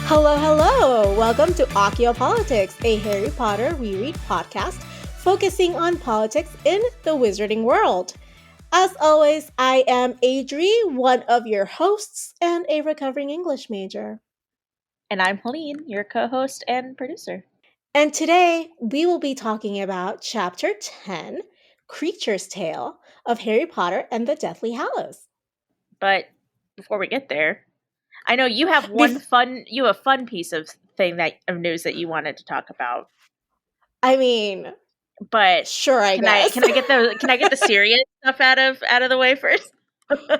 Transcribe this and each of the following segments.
Hello, hello! Welcome to Archaeopolitics, a Harry Potter reread podcast focusing on politics in the wizarding world. As always, I am Adri, one of your hosts and a recovering English major. And I'm Helene, your co-host and producer. And today we will be talking about Chapter 10, Kreacher's Tale of Harry Potter and the Deathly Hallows. But before we get there, I know you have a fun piece of news that you wanted to talk about. I mean, but sure, I guess. Can I get the serious stuff out of the way first?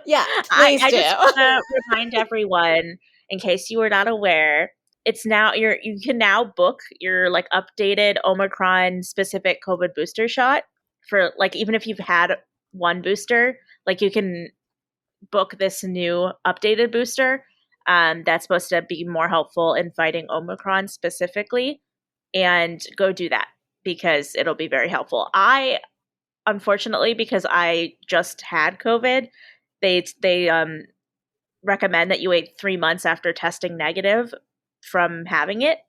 Yeah, please do. I just want to remind everyone, in case you were not aware, it's now you can now book your updated Omicron specific COVID booster shot for even if you've had one booster, you can book this new updated booster that's supposed to be more helpful in fighting Omicron specifically, and go do that because it'll be very helpful. Unfortunately, because I just had COVID, they recommend that you wait 3 months after testing negative from having it.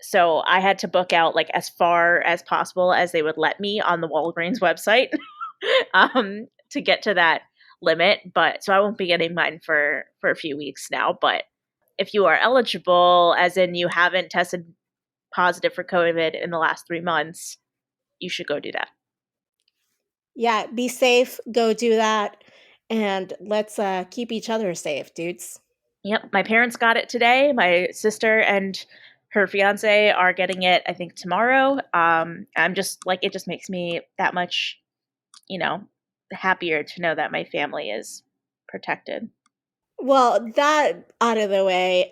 So I had to book out as far as possible as they would let me on the Walgreens website to get to that limit. But so I won't be getting mine for a few weeks now. But if you are eligible, as in you haven't tested positive for COVID in the last 3 months, you should go do that. Yeah, be safe, go do that, and let's keep each other safe, dudes. Yep, my parents got it today. My sister and her fiance are getting it, I think, tomorrow. I'm just it just makes me that much, happier to know that my family is protected. Well, that out of the way,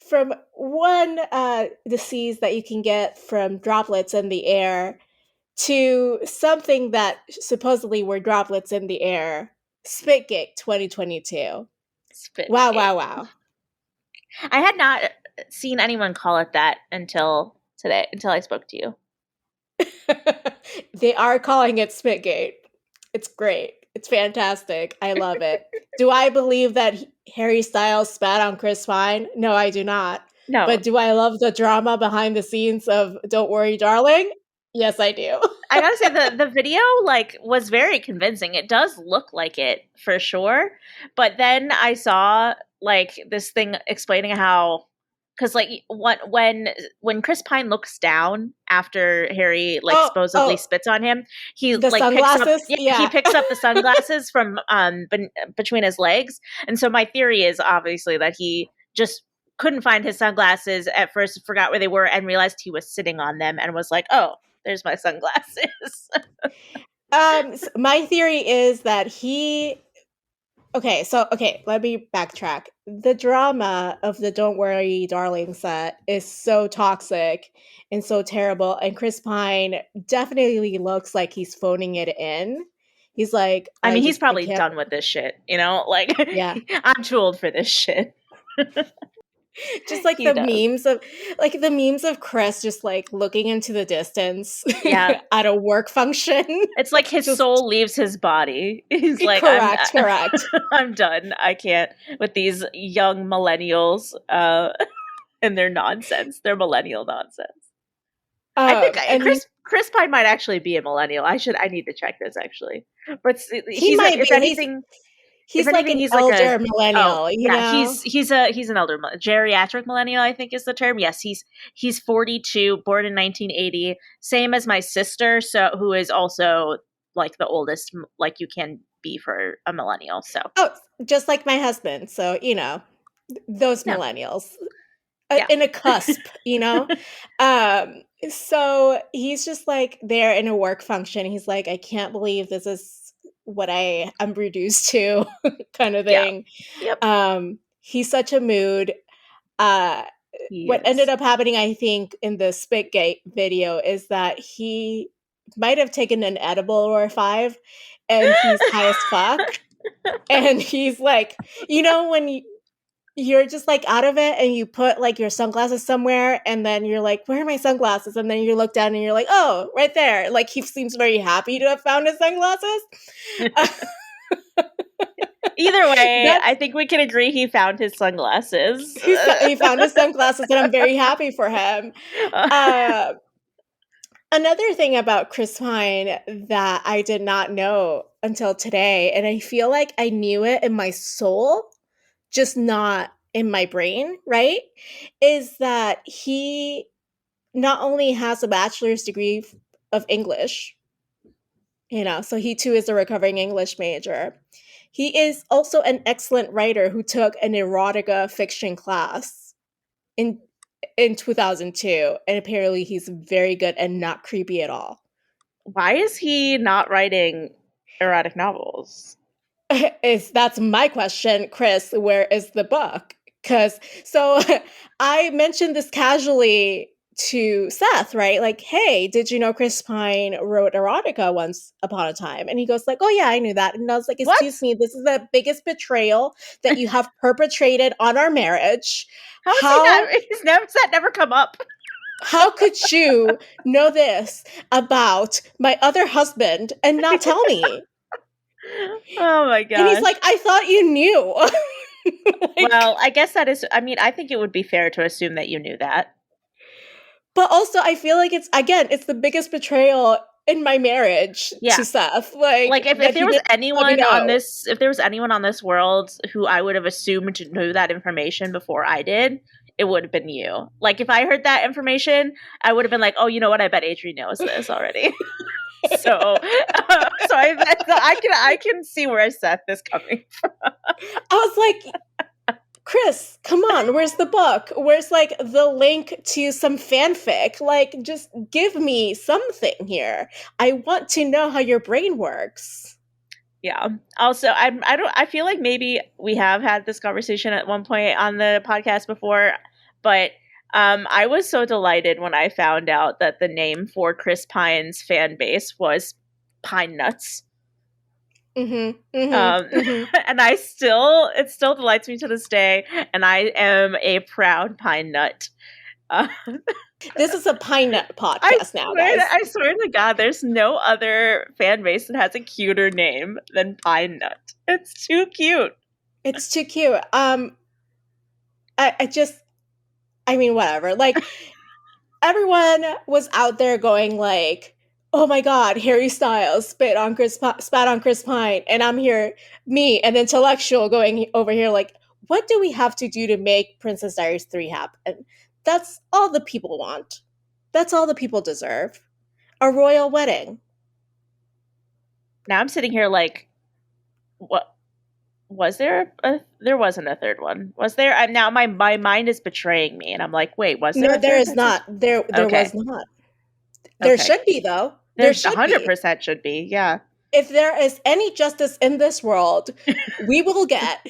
from one disease that you can get from droplets in the air to something that supposedly were droplets in the air, Spitgate 2022. Spitgate. Wow. I had not seen anyone call it that until today, until I spoke to you. They are calling it Spitgate. It's great. It's fantastic. I love it. Do I believe that Harry Styles spat on Chris Pine? No, I do not. No. But do I love the drama behind the scenes of Don't Worry, Darling? Yes, I do. I gotta say, the video was very convincing. It does look like it for sure. But then I saw this thing explaining how, because when Chris Pine looks down after Harry supposedly spits on him, he the sunglasses? He picks up the sunglasses from between his legs. And so my theory is obviously that he just couldn't find his sunglasses at first, forgot where they were, and realized he was sitting on them and was like, oh, there's my sunglasses. So my theory is that let me backtrack. The drama of the Don't Worry, Darling set is so toxic and so terrible, and Chris Pine definitely looks like he's phoning it in. He's like, he's probably done with this shit, yeah. I'm too old for this shit. Just the memes of Chris just looking into the distance, yeah, at a work function. It's like his soul leaves his body. He's like, correct. I'm done. I can't with these young millennials and their nonsense. Their millennial nonsense. I think Chris Pine might actually be a millennial. I need to check this actually. But he might be. He's like an elder millennial, you know? He's an elder geriatric millennial, I think is the term. Yes, he's 42, born in 1980, same as my sister, so who is also the oldest you can be for a millennial. So just like my husband. So those millennials in a cusp, So he's just there in a work function. He's like, I can't believe this is what I am reduced to, kind of thing. Yep. He's such a mood. What ended up happening, I think, in the Spitgate video is that he might have taken an edible or 5, and he's high as fuck. And he's like, when you're just out of it and you put your sunglasses somewhere and then you're like, where are my sunglasses? And then you look down and you're like, oh, right there. He seems very happy to have found his sunglasses. Either way, I think we can agree he found his sunglasses. He found his sunglasses, and I'm very happy for him. Another thing about Chris Pine that I did not know until today, and I feel like I knew it in my soul, just not in my brain, right? Is that he not only has a bachelor's degree of English, so he too is a recovering English major. He is also an excellent writer who took an erotica fiction class in 2002, and apparently he's very good and not creepy at all. Why is he not writing erotic novels? That's my question, Chris. Where is the book? So I mentioned this casually to Seth, right? Like, hey, did you know Chris Pine wrote erotica once upon a time? And he goes like, oh yeah, I knew that. And I was like, excuse me, this is the biggest betrayal that you have perpetrated on our marriage. How has that never come up? How could you know this about my other husband and not tell me? Oh my god. And he's like, I thought you knew. Well, I guess that is, I think it would be fair to assume that you knew that. But also, I feel like it's the biggest betrayal in my marriage to Seth. Like if there was anyone on this, if there was anyone on this world who I would have assumed knew that information before I did, it would have been you. Like, if I heard that information, I would have been like, oh, you know what? I bet Adri knows this already. So I can see where Seth is coming from. I was like, Chris, come on, where's the book? Where's like the link to some fanfic? Like, just give me something here. I want to know how your brain works. Yeah. Also, I feel like maybe we have had this conversation at one point on the podcast before, but I was so delighted when I found out that the name for Chris Pine's fan base was Pine Nuts. And it still delights me to this day, and I am a proud Pine Nut. This is a Pine Nut podcast now, guys. I swear to God, there's no other fan base that has a cuter name than Pine Nut. It's too cute. It's too cute. Whatever. Like, everyone was out there going like, oh my God, Harry Styles spat on Chris Pine, and I'm here, me, an intellectual, going over here like, what do we have to do to make Princess Diaries 3 happen? That's all the people want. That's all the people deserve. A royal wedding. Now I'm sitting here like, what? Was there there wasn't a third one? Was there? Now my mind is betraying me, and I'm like, wait, was there? No, there is not. There was not. There should be, though. There should 100% should be. Yeah. If there is any justice in this world, we will get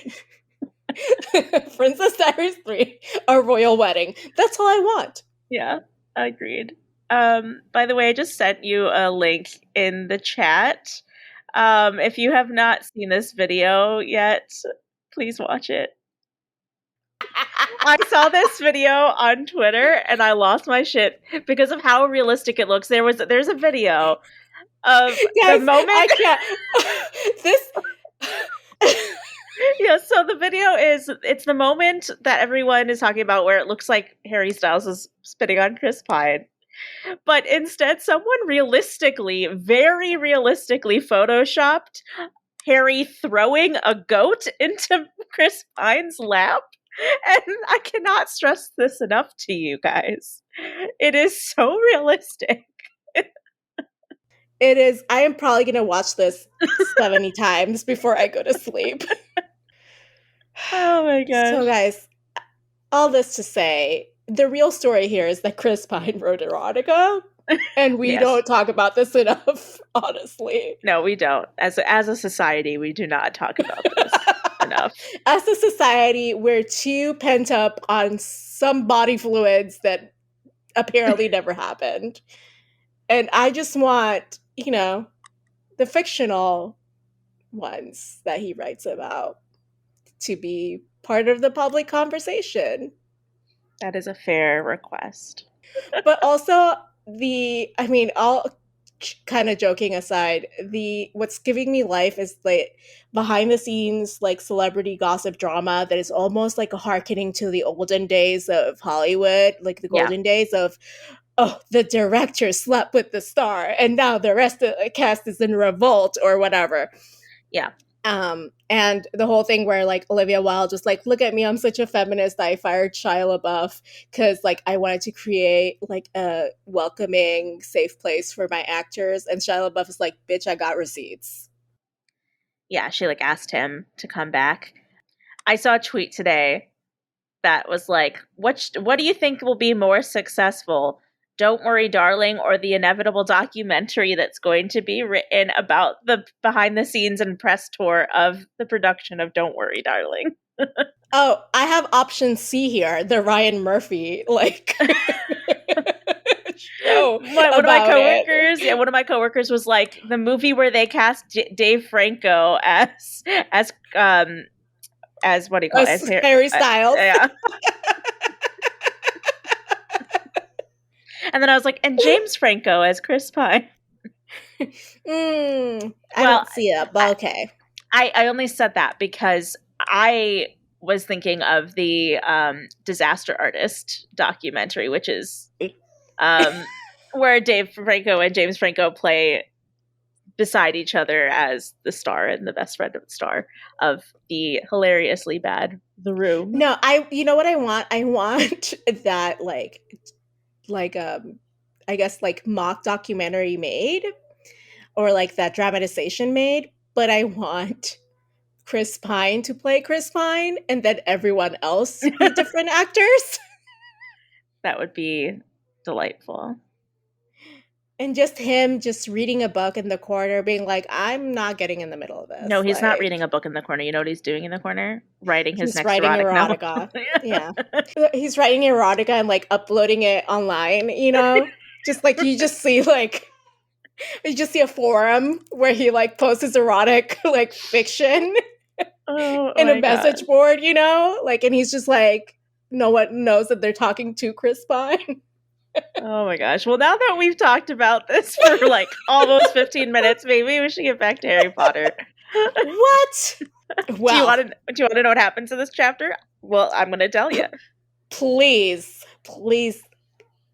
Princess Diaries 3, a royal wedding. That's all I want. Yeah, agreed. By the way, I just sent you a link in the chat. If you have not seen this video yet, please watch it. I saw this video on Twitter and I lost my shit because of how realistic it looks. There's a video of the moment. I can't. This. Yeah, so the video it's the moment that everyone is talking about where it looks like Harry Styles is spitting on Chris Pine. But instead, someone very realistically photoshopped Harry throwing a goat into Chris Pine's lap. And I cannot stress this enough to you guys. It is so realistic. It is. I am probably going to watch this 70 times before I go to sleep. Oh my gosh. So guys, all this to say, the real story here is that Chris Pine wrote erotica, and we don't talk about this enough, honestly. No, we don't. As a society, we do not talk about this enough. As a society, we're too pent up on some body fluids that apparently never happened. And I just want, the fictional ones that he writes about to be part of the public conversation. That is a fair request. But also kind of joking aside, what's giving me life is like behind the scenes like celebrity gossip drama that is almost like a hearkening to the olden days of Hollywood, like the Yeah. golden days of, oh, the director slept with the star and now the rest of the cast is in revolt or whatever. Yeah. And the whole thing where like Olivia Wilde was like, look at me, I'm such a feminist. I fired Shia LaBeouf because like I wanted to create like a welcoming, safe place for my actors. And Shia LaBeouf is like, bitch, I got receipts. Yeah, she like asked him to come back. I saw a tweet today that was like, what do you think will be more successful? Don't Worry, Darling, or the inevitable documentary that's going to be written about the behind the scenes and press tour of the production of Don't Worry, Darling? Oh, I have option C here, the Ryan Murphy like show One of my about coworkers, it. one of my coworkers was like, the movie where they cast Dave Franco as what do you call it? As Harry Styles. yeah. And then I was like, and James Franco as Chris Pine. I don't see it, but okay. I only said that because I was thinking of the Disaster Artist documentary, which is where Dave Franco and James Franco play beside each other as the star and the best friend of the star of the hilariously bad The Room. No, you know what I want? I want that like I guess like mock documentary made or like that dramatization made, but I want Chris Pine to play Chris Pine and then everyone else be different actors. That would be delightful. And just him just reading a book in the corner, being like, I'm not getting in the middle of this. No, he's not reading a book in the corner. You know what he's doing in the corner? Writing his next erotic novel. Yeah. He's writing erotica and like uploading it online, you know? Just like you just see like you just see a forum where he like posts his erotic like fiction in a message board, you know? Like, and he's just like, no one knows that they're talking to Chris Pine. Oh my gosh. Well, now that we've talked about this for like almost 15 minutes, maybe we should get back to Harry Potter. What? Well, do you want to know what happens in this chapter? Well, I'm going to tell you. Please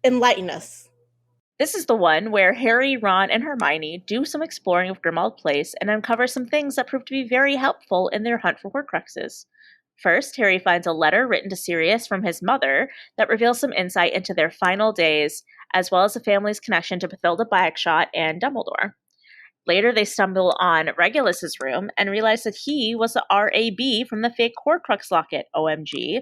enlighten us. This is the one where Harry, Ron, and Hermione do some exploring of Grimmauld Place and uncover some things that prove to be very helpful in their hunt for Horcruxes. First, Harry finds a letter written to Sirius from his mother that reveals some insight into their final days, as well as the family's connection to Bathilda Bagshot and Dumbledore. Later, they stumble on Regulus's room and realize that he was the RAB from the fake Horcrux locket, OMG.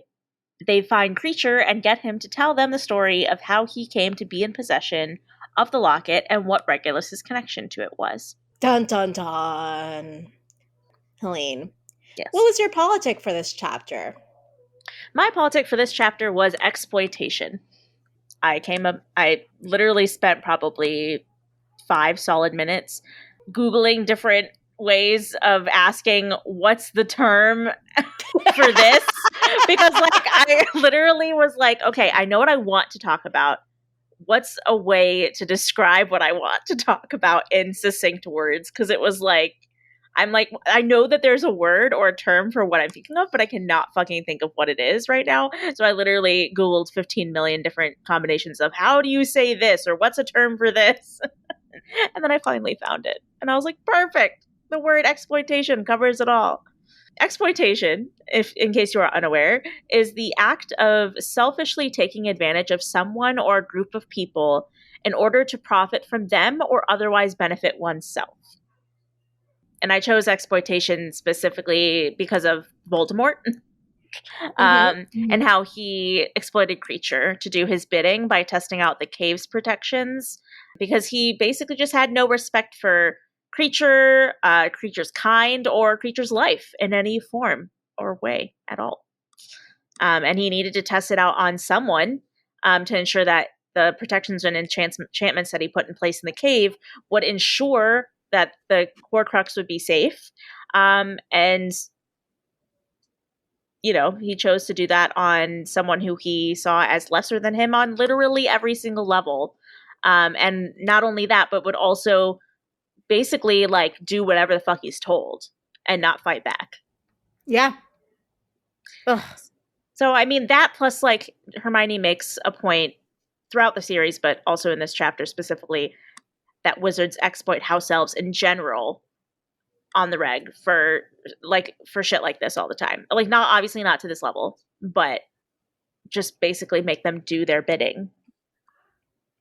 They find Kreacher and get him to tell them the story of how he came to be in possession of the locket and what Regulus's connection to it was. Dun dun dun. Helene. Yes. What was your politic for this chapter? My politic for this chapter was exploitation. I literally spent probably 5 solid minutes Googling different ways of asking what's the term for this because like I literally was like, okay, I know what I want to talk about. What's a way to describe what I want to talk about in succinct words? Because it was like, I'm like, I know that there's a word or a term for what I'm thinking of, but I cannot fucking think of what it is right now. So I literally Googled 15 million different combinations of how do you say this or what's a term for this? And then I finally found it. And I was like, perfect. The word exploitation covers it all. Exploitation, if in case you are unaware, is the act of selfishly taking advantage of someone or a group of people in order to profit from them or otherwise benefit oneself. And I chose exploitation specifically because of Voldemort and how he exploited Kreacher to do his bidding by testing out the cave's protections, because he basically just had no respect for Kreacher, Kreacher's kind, or Kreacher's life in any form or way at all. And he needed to test it out on someone to ensure that the protections and enchantments that he put in place in the cave would ensure that the Horcrux would be safe. And, you know, he chose to do that on someone who he saw as lesser than him on literally every single level. And not only that, but would also basically like do whatever the fuck he's told and not fight back. Yeah. Ugh. So I mean that plus like Hermione makes a point throughout the series, but also in this chapter specifically, that wizards exploit house elves in general on the reg for shit like this all the time. Like not obviously not to this level, but just basically make them do their bidding.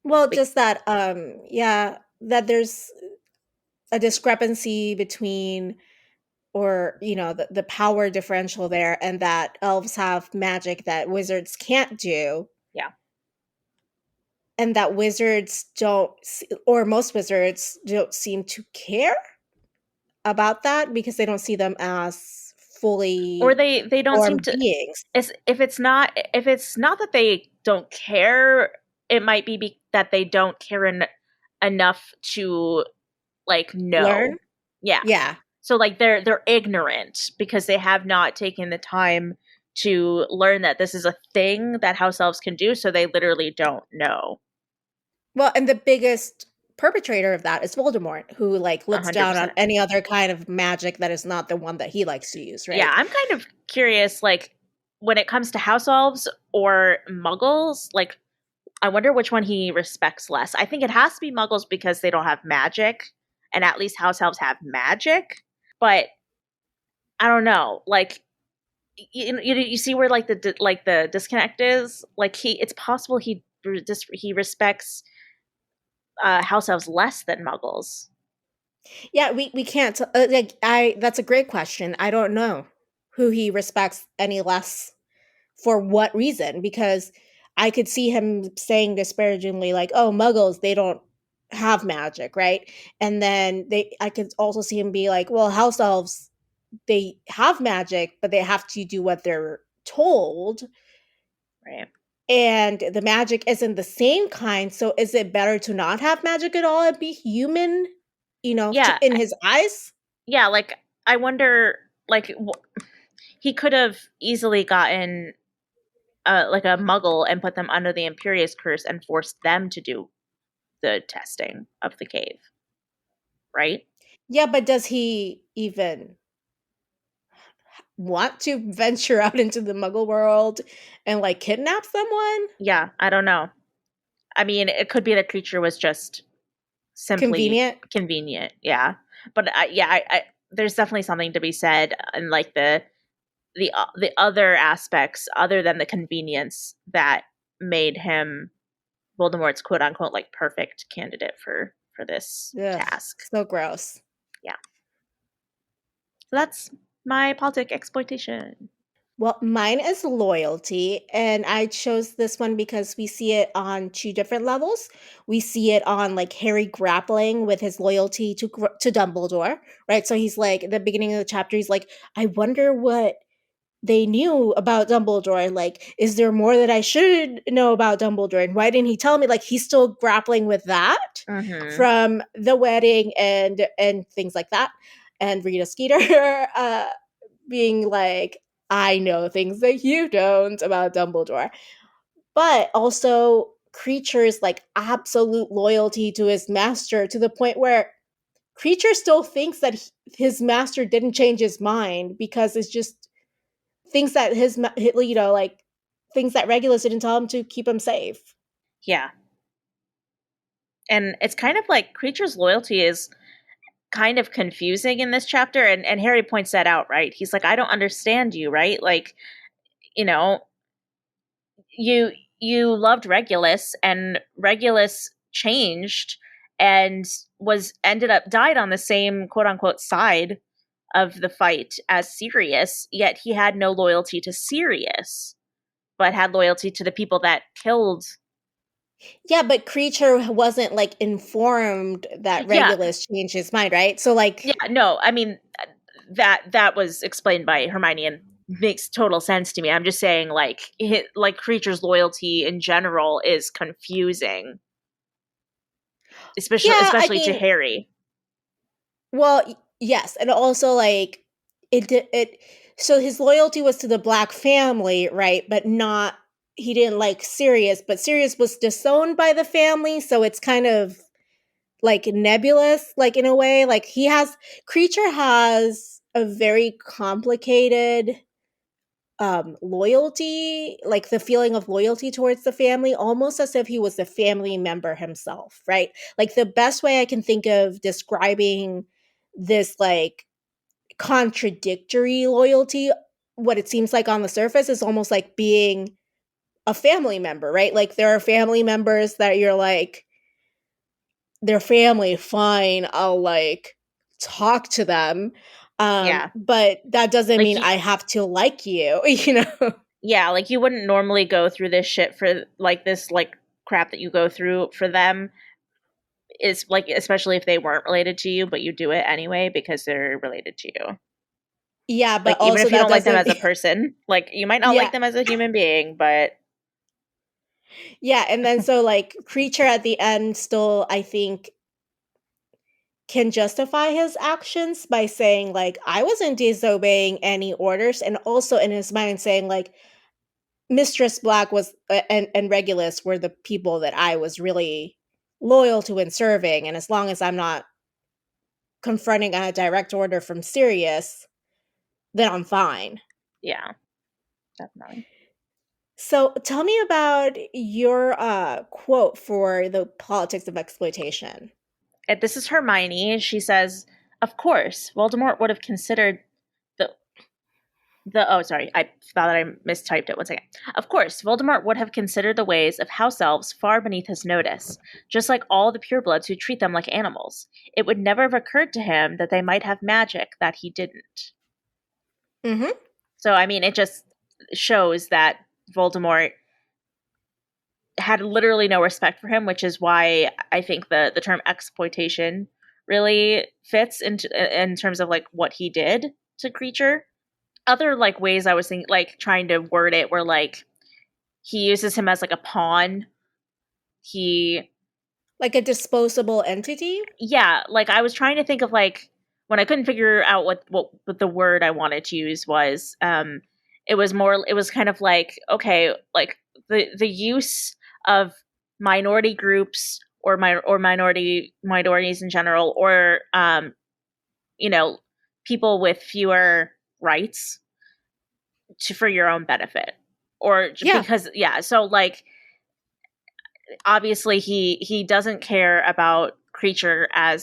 Well, just that that there's a discrepancy between, or the power differential there, and that elves have magic that wizards can't do. Yeah. And that wizards don't, or most wizards don't seem to care about that because they don't see them as fully, or they don't seem to beings. If it's not that they don't care, it might be that they don't care enough to like know. Learn. Yeah. So like they're ignorant because they have not taken the time to learn that this is a thing that house elves can do, so they literally don't know. Well, and the biggest perpetrator of that is Voldemort, who like looks 100%. down on any other kind of magic that is not the one that he likes to use, right? Yeah, I'm kind of curious, like when it comes to house elves or muggles, like I wonder which one he respects less. I think it has to be muggles because they don't have magic, and at least house elves have magic. But I don't know, like you see where like the disconnect is. Like it's possible he respects house elves less than muggles. Yeah, we can't. That's a great question. I don't know who he respects any less, for what reason, because I could see him saying disparagingly, like, "Oh, Muggles, they don't have magic, right?" And then I could also see him be like, "Well, house elves, they have magic, but they have to do what they're told." Right. And the magic isn't the same kind, so is it better to not have magic at all and be human, Yeah. in his eyes? Yeah, like I wonder, like he could have easily gotten like a muggle and put them under the Imperious curse and forced them to do the testing of the cave, right? Yeah, but does he even want to venture out into the muggle world and like kidnap someone? Yeah, I don't know. I mean, it could be that Kreacher was just simply Convenient? convenient. Yeah, but there's definitely something to be said in like the other aspects other than the convenience that made him Voldemort's quote unquote like perfect candidate for this Ugh, task. so gross. Yeah. So that's my politic exploitation. Well, mine is loyalty, and I chose this one because we see it on two different levels. We see it on like Harry grappling with his loyalty to Dumbledore, right? So he's like, at the beginning of the chapter, he's like, "I wonder what they knew about Dumbledore. Like, is there more that I should know about Dumbledore? And why didn't he tell me?" Like, he's still grappling with that from the wedding and things like that. And Rita Skeeter being like, "I know things that you don't about Dumbledore." But also Kreacher's like absolute loyalty to his master, to the point where Kreacher still thinks that his master didn't change his mind because it's just things that like things that Regulus didn't tell him to keep him safe. Yeah. And it's kind of like Kreacher's loyalty is kind of confusing in this chapter, and Harry points that out, right? He's like, I don't understand you, right? Like, you know, you loved Regulus, and Regulus changed and died on the same quote unquote side of the fight as Sirius, yet he had no loyalty to Sirius, but had loyalty to the people that killed. Yeah, but Kreacher wasn't like informed that Regulus changed his mind, right? So like, yeah, no, I mean that was explained by Hermione and makes total sense to me. I'm just saying, like, Kreacher's loyalty in general is confusing, especially to Harry. Well, yes, and also like it. So his loyalty was to the Black family, right? But not he didn't like Sirius, but Sirius was disowned by the family, so it's kind of like nebulous, like in a way. Like Kreacher has a very complicated loyalty, like the feeling of loyalty towards the family, almost as if he was a family member himself, right? Like the best way I can think of describing this like contradictory loyalty, what it seems like on the surface, is almost like being a family member, right? Like there are family members that you're like, they're family, fine, I'll like talk to them. Yeah. But that doesn't Like mean I have to like you, you know? yeah, like you wouldn't normally go through this shit for like this like crap that you go through for them. Is like, especially if they weren't related to you, but you do it anyway because they're related to you. Yeah, Like but even also if you that don't like them doesn't as a person, like you might not like yeah. them as a human being, but Yeah, and then so like Kreacher at the end still, I think, can justify his actions by saying like I wasn't disobeying any orders, and also in his mind saying like Mistress Black was and Regulus were the people that I was really loyal to and serving, and as long as I'm not confronting a direct order from Sirius, then I'm fine. yeah, definitely. So tell me about your quote for the politics of exploitation. This is Hermione. She says, "Of course, Voldemort would have considered the oh, sorry, I thought that I mistyped it. One second. Of course, Voldemort would have considered the ways of house elves far beneath his notice, just like all the purebloods who treat them like animals. It would never have occurred to him that they might have magic that he didn't." Mm-hmm. So, I mean, it just shows that Voldemort had literally no respect for him, which is why I think the term exploitation really fits in terms of like what he did to Kreacher. Other like ways I was thinking, like trying to word it, where like he uses him as like a pawn. He, Like a disposable entity? yeah, like I was trying to think of like when I couldn't figure out what the word I wanted to use was. It was more. It was kind of like, okay, like the use of minority groups or minorities in general, or you know, people with fewer rights for your own benefit, or Yeah. because yeah. So like obviously he doesn't care about Kreacher a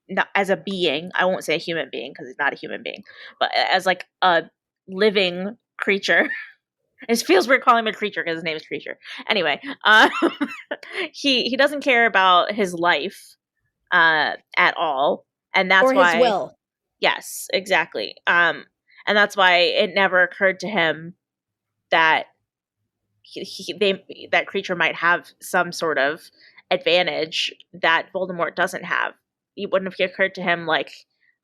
not as a being. I won't say a human being because he's not a human being, but as like a living creature. It feels weird calling him a creature because his name is Kreacher. Anyway, he doesn't care about his life at all, and that's Or his why. will. Yes, exactly. And that's why it never occurred to him that that Kreacher might have some sort of advantage that Voldemort doesn't have. It wouldn't have occurred to him like,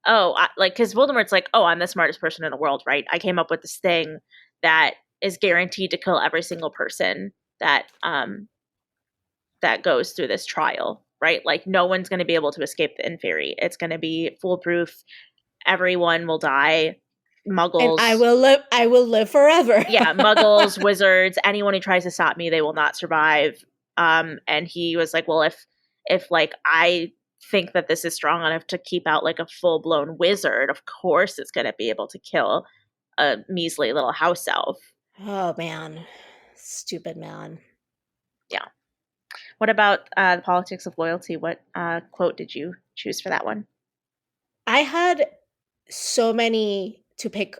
oh, like because Voldemort's like, oh, I'm the smartest person in the world, right? I came up with this thing that is guaranteed to kill every single person that goes through this trial, right? Like no one's going to be able to escape the Inferi. It's going to be foolproof. Everyone will die. And Muggles, I will live forever. yeah, muggles, wizards, anyone who tries to stop me, they will not survive. And he was like, well, if like I think that this is strong enough to keep out like a full blown wizard, of course it's going to be able to kill a measly little house elf. Oh man. Stupid man. Yeah. What about the politics of loyalty? What quote did you choose for that one? I had so many to pick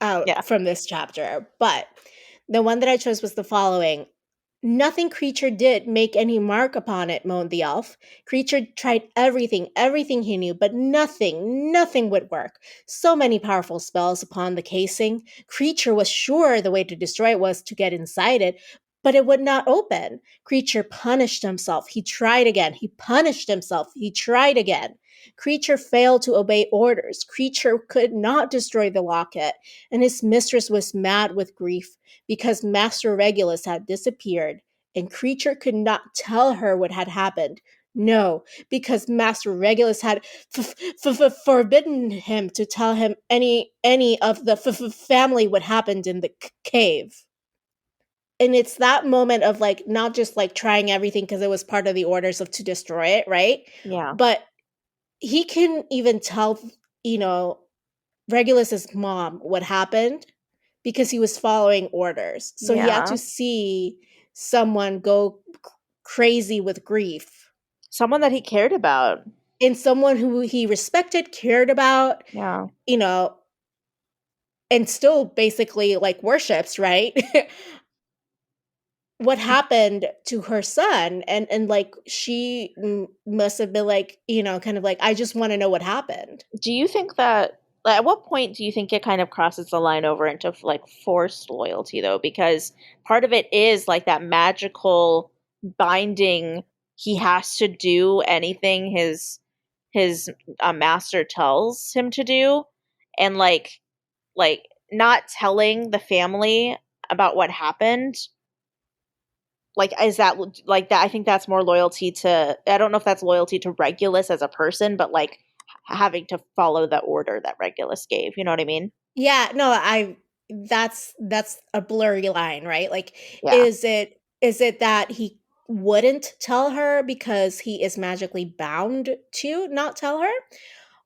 out Yeah. from this chapter, but the one that I chose was the following. Nothing Kreacher did make any mark upon it, moaned the elf. Kreacher tried everything he knew, but nothing would work. So many powerful spells upon the casing. Kreacher was sure the way to destroy it was to get inside it, but it would not open. Kreacher punished himself. He tried again. He punished himself. He tried again. Kreacher failed to obey orders. Kreacher could not destroy the locket, and his mistress was mad with grief because Master Regulus had disappeared, and Kreacher could not tell her what had happened. No, because Master Regulus had forbidden him to tell him any of the family what happened in the cave. and it's that moment of like not just like trying everything because it was part of the orders of to destroy it, right? Yeah. But he can even tell, you know, Regulus's mom what happened because he was following orders. So he had Yeah. to see someone go crazy with grief, Someone that he cared about. and someone who he respected, cared about, Yeah. you know, and still basically like worships, right? What happened to her son, and like she must have been like, you know, kind of like, I just want to know what happened. Do you think that, like, at what point do you think it kind of crosses the line over into like forced loyalty though? Because part of it is like that magical binding. He has to do anything his master tells him to do, and like not telling the family about what happened, like, is that like that? I think that's more loyalty to, I don't know if that's loyalty to Regulus as a person, but like having to follow the order that Regulus gave, you know what I mean? Yeah, no, I that's a blurry line, right? Like, Yeah. is it that he wouldn't tell her because he is magically bound to not tell her?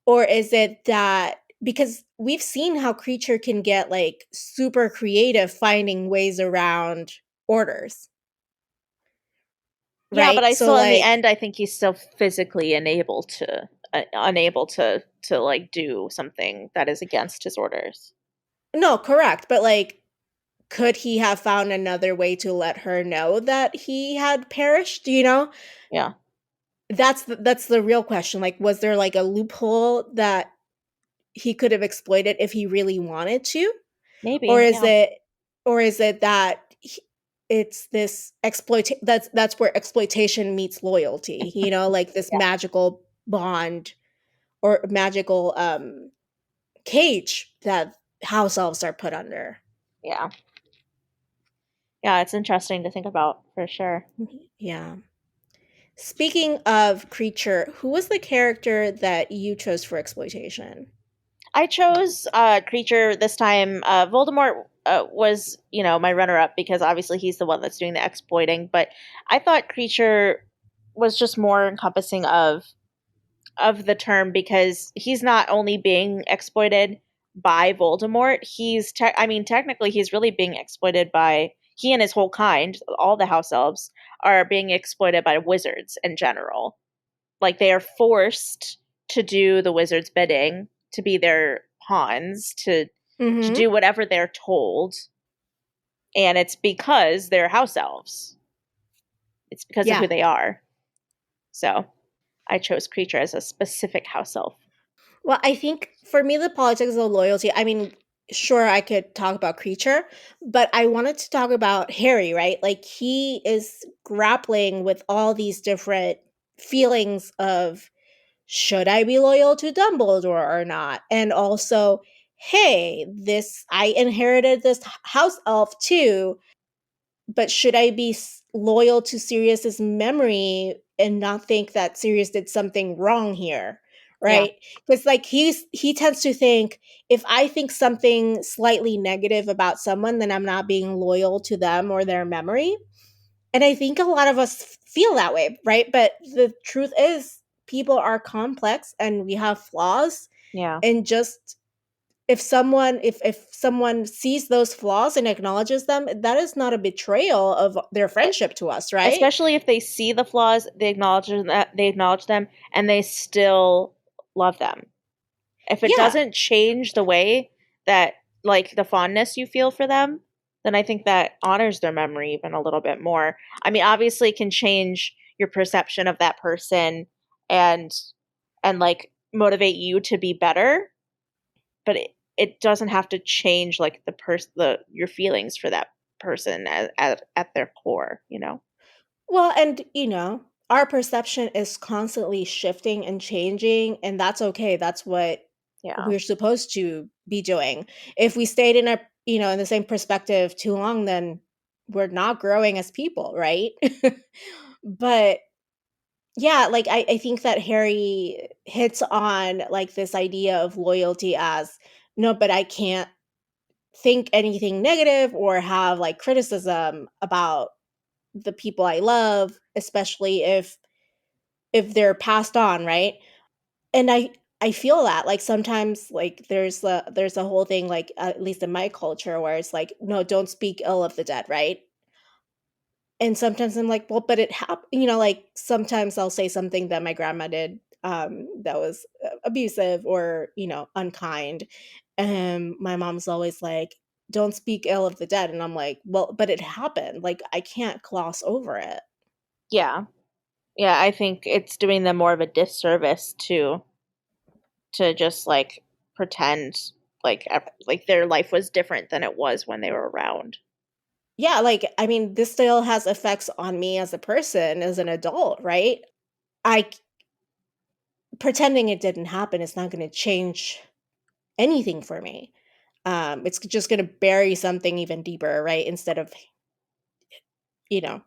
Or is it that because we've seen how Kreacher can get like super creative finding ways around orders, Yeah, but right? I So still, in the like, end, I think he's still physically unable to like do something that is against his orders. no, correct, but like, could he have found another way to let her know that he had perished, you know? Yeah. That's the real question. Like, was there like a loophole that he could have exploited if he really wanted to? Or Maybe. is Yeah. it or is it that it's this that's where exploitation meets loyalty, you know, like this Yeah. magical bond or magical cage that house elves are put under. Yeah. Yeah, it's interesting to think about for sure. Yeah. Speaking of Kreacher, who was the character that you chose for exploitation? I chose Kreacher this time. Voldemort was, my runner-up because obviously he's the one that's doing the exploiting. But I thought Kreacher was just more encompassing of the term because he's not only being exploited by Voldemort. I mean, technically, he's really being exploited by he and his whole kind. All the house elves are being exploited by wizards in general. Like they are forced to do the wizard's bidding, to be their pawns, to Mhm. do whatever they're told, and it's because they're house elves. It's because of Yeah. who they are. So I chose Creature as a specific house elf. Well, I think for me, the politics of loyalty, I mean, sure, I could talk about Kreacher, but I wanted to talk about Harry, right? Like, he is grappling with all these different feelings of, should I be loyal to Dumbledore or not? And also, hey, I inherited this house elf too, but should I be loyal to Sirius's memory and not think that Sirius did something wrong here, Yeah, right? Because like he tends to think, if I think something slightly negative about someone, then I'm not being loyal to them or their memory. And I think a lot of us feel that way, right? But the truth is, people are complex and we have flaws, yeah. and just if someone sees those flaws and acknowledges them, that is not a betrayal of their E- friendship to us, right? Especially if they see the flaws, they acknowledge them, and they still love them. If it Yeah. doesn't change the way that, like, the fondness you feel for them, then I think that honors their memory even a little bit more. I mean, obviously it can change your perception of that person and like motivate you to be better, but it doesn't have to change like the your feelings for that person at their core, you know. Well, and our perception is constantly shifting and changing, and that's okay. That's what Yeah. we're supposed to be doing. If we stayed in in the same perspective too long, then we're not growing as people, right? But yeah, like I think that Harry hits on like this idea of loyalty as, no, but I can't think anything negative or have like criticism about the people I love, especially if they're passed on, right? And I feel that like sometimes like there's a whole thing like at least in my culture where it's like no, don't speak ill of the dead, right? And sometimes I'm like, well, but it happened, like sometimes I'll say something that my grandma did that was abusive or, unkind. And my mom's always like, don't speak ill of the dead. And I'm like, well, but it happened. Like, I can't gloss over it. Yeah. Yeah, I think it's doing them more of a disservice to just like pretend like their life was different than it was when they were around. Yeah, like, I mean, this still has effects on me as a person, as an adult, right? I pretending it didn't happen is not going to change anything for me. It's just going to bury something even deeper, right? Instead of,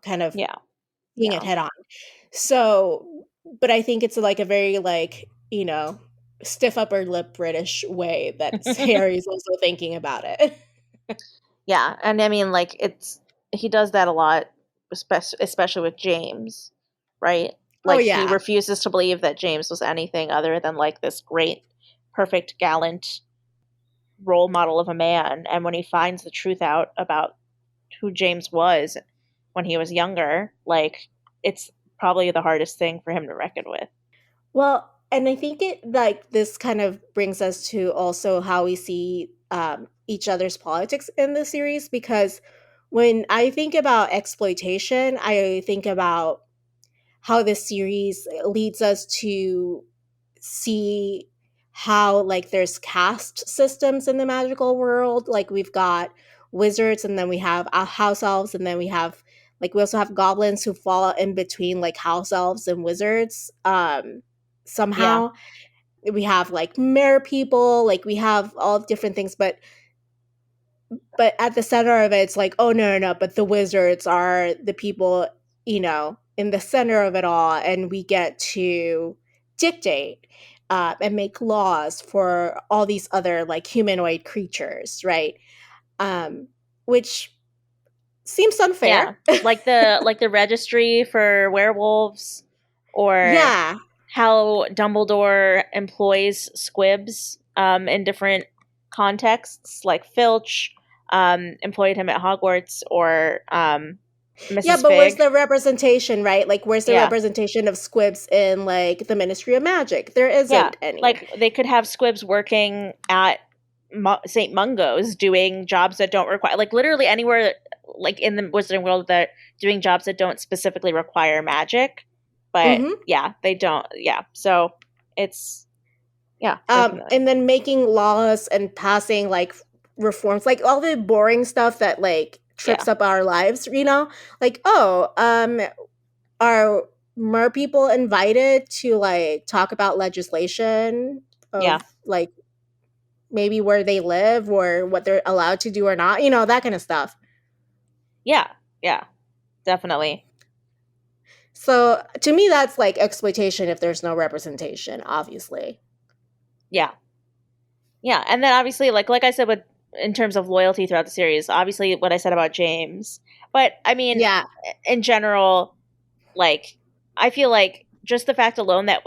kind of Yeah. seeing it Yeah. head on. So, but I think it's like a very like, stiff upper lip British way that Harry's also thinking about it. Yeah, and I mean like he does that a lot, especially with James, right? Oh Like he yeah. refuses to believe that James was anything other than like this great, perfect, gallant role model of a man, and when he finds the truth out about who James was when he was younger, like it's probably the hardest thing for him to reckon with. Well, and I think it like this kind of brings us to also how we see each other's politics in the series because when I think about exploitation, I think about how this series leads us to see how like there's caste systems in the magical world. Like we've got wizards and then we have house elves and then we also have goblins who fall in between like house elves and wizards Yeah. somehow. We have like mare people, like we have all different things, but at the center of it, it's like, oh no, but the wizards are the people, in the center of it all, and we get to dictate and make laws for all these other like humanoid creatures, right? Which seems Yeah. unfair. Like the registry for werewolves, or Yeah, how Dumbledore employs squibs in different contexts, like Filch employed him at Hogwarts, or yeah, Mrs. but where's Fig. the representation, right? Like, where's the Yeah, representation of squibs in like the Ministry of Magic? There yeah. isn't any. Like they could have squibs working at St. Mungo's doing jobs that don't require, like literally anywhere, like in the Wizarding world, that doing jobs that don't specifically require magic. But Hmm. yeah, they don't. Yeah, so it's yeah, definitely. And then making laws and passing like reforms, like all the boring stuff that like Yeah, trips up our lives, like, oh, are mer people invited to like talk about legislation yeah, of like maybe where they live or what they're allowed to do or not, that kind of stuff. yeah, yeah, definitely. So to me, that's like exploitation if there's no representation, obviously. Yeah, yeah, and then obviously, like I said, with in terms of loyalty throughout the series, obviously what I said about James, but I mean, Yeah. in general, like I feel like just the fact alone that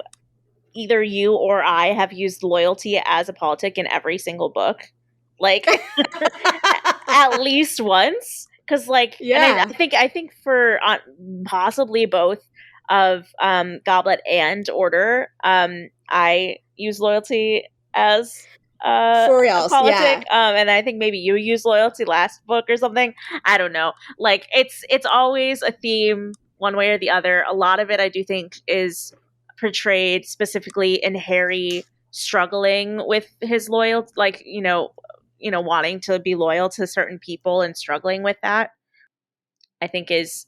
either you or I have used loyalty as a politic in every single book, like at least once, because like, and Yeah. I think for possibly both of Goblet and Order, I use loyalty as For a reals. Yeah. politic, and I think maybe you use loyalty last book or something. I don't know. Like it's always a theme one way or the other. A lot of it I do think is portrayed specifically in Harry struggling with his loyalty, like wanting to be loyal to certain people and struggling with that. I think is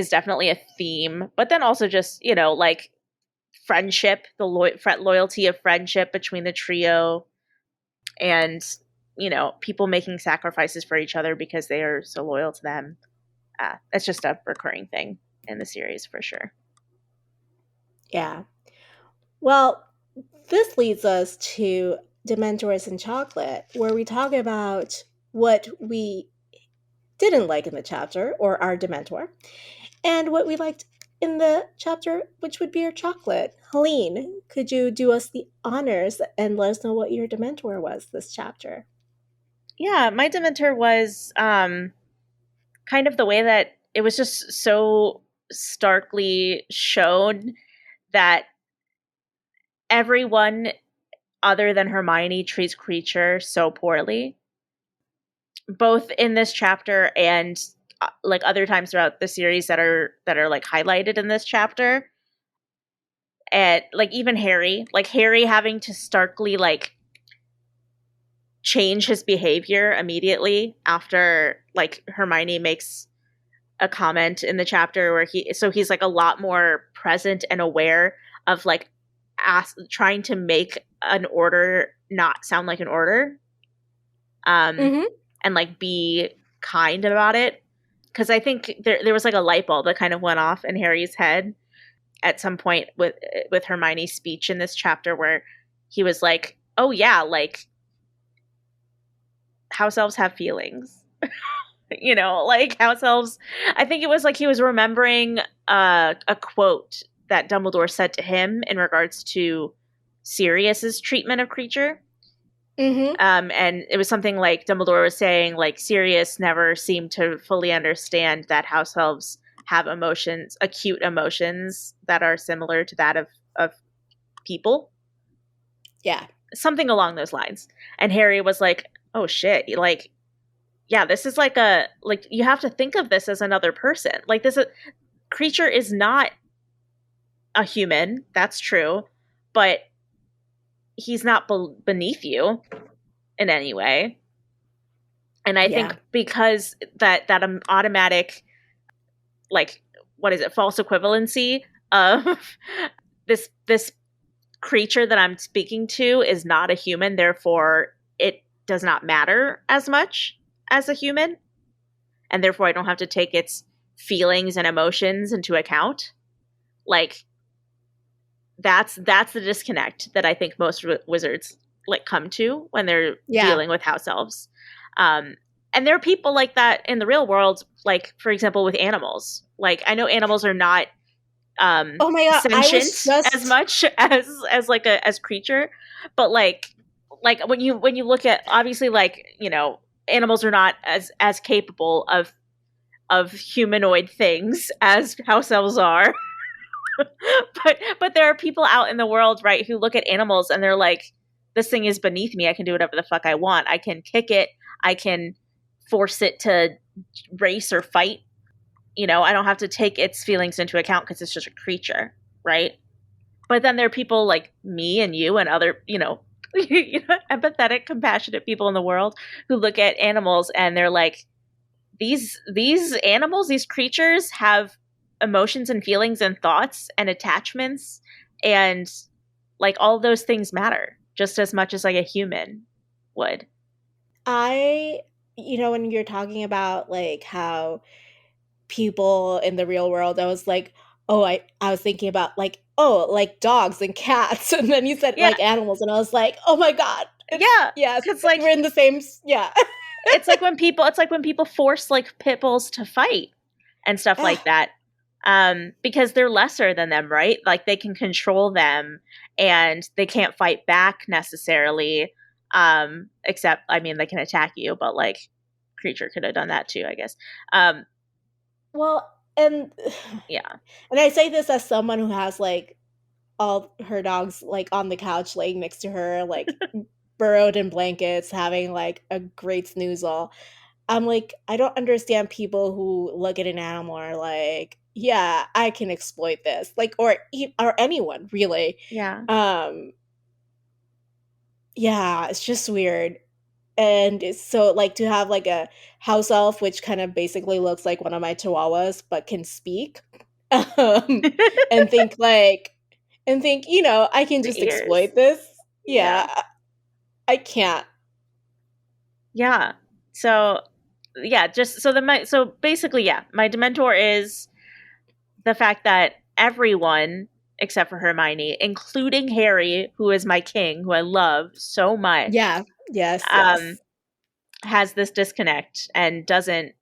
definitely a theme, but then also just like friendship, the loyalty of friendship between the trio, and people making sacrifices for each other because they are so loyal to them. It's just a recurring thing in the series for sure. Yeah. Well, this leads us to Dementors and Chocolate, where we talk about what we didn't like in the chapter, or our Dementor, and what we liked in the chapter, which would be our chocolate. Helene, could you do us the honors and let us know what your Dementor was this chapter? Yeah, my Dementor was kind of the way that it was just so starkly shown that everyone other than Hermione treats Kreacher so poorly, both in this chapter and like other times throughout the series that are like highlighted in this chapter. And like even Harry, having to starkly like change his behavior immediately after like Hermione makes a comment in the chapter where he's like a lot more present and aware of like trying to make an order not sound like an order, Mm-hmm. and like be kind about it, because I think there was like a light bulb that kind of went off in Harry's head at some point with Hermione's speech in this chapter where he was like, oh yeah, like house elves have feelings. Like house elves. I think it was like he was remembering a quote that Dumbledore said to him in regards to Sirius's treatment of Kreacher. Mm-hmm. And it was something like Dumbledore was saying, like, Sirius never seemed to fully understand that house elves have emotions, acute emotions that are similar to that of people. Yeah. Something along those lines. And Harry was like, oh shit, like, yeah, this is like you have to think of this as another person. Like this Kreacher is not a human, that's true, but he's not beneath you in any way. And I think because that automatic, like, what is it, false equivalency of this creature that I'm speaking to is not a human, therefore it does not matter as much as a human, and therefore I don't have to take its feelings and emotions into account. Like that's the disconnect that I think most wizards like come to when they're dealing with house elves. And there are people like that in the real world, like for example with animals. Like I know animals are not oh my god, sentient as much as like as Kreacher, but like when you look at, obviously, like, animals are not as capable of humanoid things as house elves are. but there are people out in the world, right, who look at animals and they're like, this thing is beneath me. I can do whatever the fuck I want. I can kick it. I can force it to race or fight. I don't have to take its feelings into account because it's just a creature, right? But then there are people like me and you and other, empathetic, compassionate people in the world who look at animals and they're like, these animals, these creatures have emotions and feelings and thoughts and attachments, and like all those things matter just as much as like a human would. When you're talking about like how people in the real world, I was like, oh, I was thinking about like, oh, like dogs and cats, and then you said like animals, and I was like, oh my god, yes, because like we're in the same, it's like when people force like pit bulls to fight and stuff like that, because they're lesser than them, right? Like they can control them and they can't fight back necessarily, except, I mean, they can attack you, but like Kreacher could have done that too, I guess. Well, and yeah, and I say this as someone who has like all her dogs like on the couch laying next to her, like burrowed in blankets, having like a great snoozle. I'm like, I don't understand people who look at an animal and are like, yeah, I can exploit this, like, or anyone really. yeah, yeah, it's just weird. And it's so like to have like a house elf, which kind of basically looks like one of my chihuahuas, but can speak, and think I can just exploit this. Yeah, I can't. Yeah. So yeah, just so basically, yeah, my Dementor is the fact that everyone except for Hermione, including Harry, who is my king, who I love so much, Yeah. Yes. has this disconnect and doesn't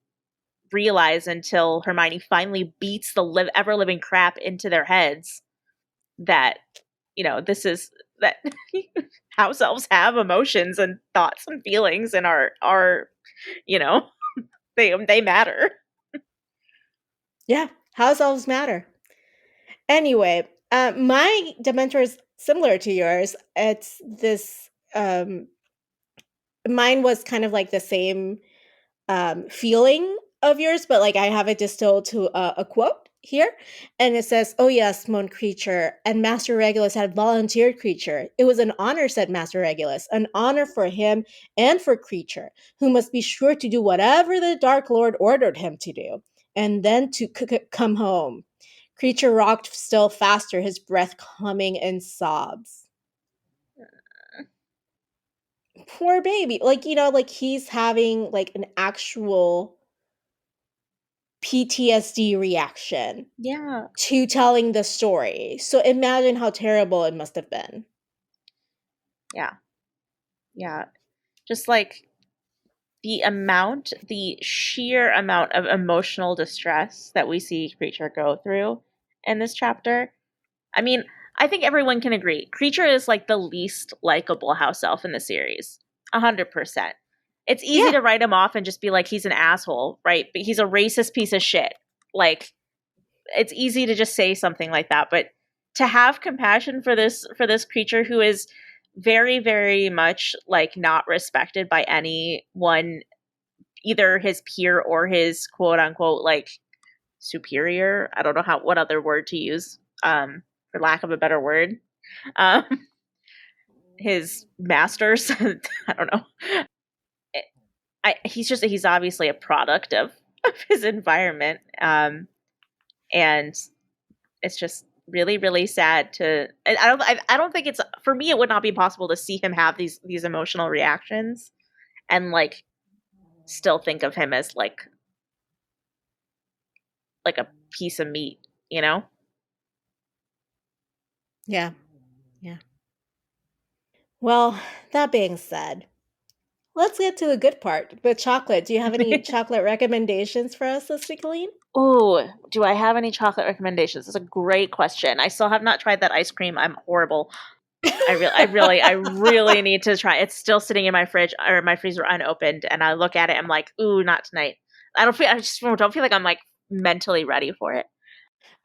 realize until Hermione finally beats the ever-living crap into their heads that, this is that house elves have emotions and thoughts and feelings and are they matter. Yeah, house elves matter. Anyway, my Dementor is similar to yours. It's this mine was kind of like the same feeling of yours, but like I have it distilled to a quote here, and it says, "Oh yes, moaned Kreacher, and Master Regulus had volunteered Kreacher. It was an honor," said Master Regulus, "an honor for him and for Kreacher, who must be sure to do whatever the Dark Lord ordered him to do, and then to come home." Kreacher rocked still faster, his breath coming in sobs. Poor baby. Like, like he's having like an actual PTSD reaction Yeah. to telling the story. So imagine how terrible it must have been. Yeah. Yeah. Just like the sheer amount of emotional distress that we see Kreacher go through in this chapter. I mean, I think everyone can agree. Kreacher is like the least likable house elf in the series. 100%. It's easy Yeah. to write him off and just be like, he's an asshole, right? But he's a racist piece of shit. Like, it's easy to just say something like that. But to have compassion for this creature who is very, very much like not respected by anyone, either his peer or his quote unquote like superior. I don't know what other word to use, for lack of a better word. Um, his masters. I don't know. He's obviously a product of his environment, and it's just really, really sad to. I don't think it's, for me. It would not be possible to see him have these emotional reactions and like still think of him as like a piece of meat, you know? Yeah. Yeah. Well, that being said, let's get to the good part. The chocolate. Do you have any chocolate recommendations for us this week, Aline? Oh, do I have any chocolate recommendations? That's a great question. I still have not tried that ice cream. I'm horrible. I really need to try. It's still sitting in my fridge or my freezer unopened, and I look at it. I'm like, ooh, not tonight. I just don't feel like I'm like mentally ready for it.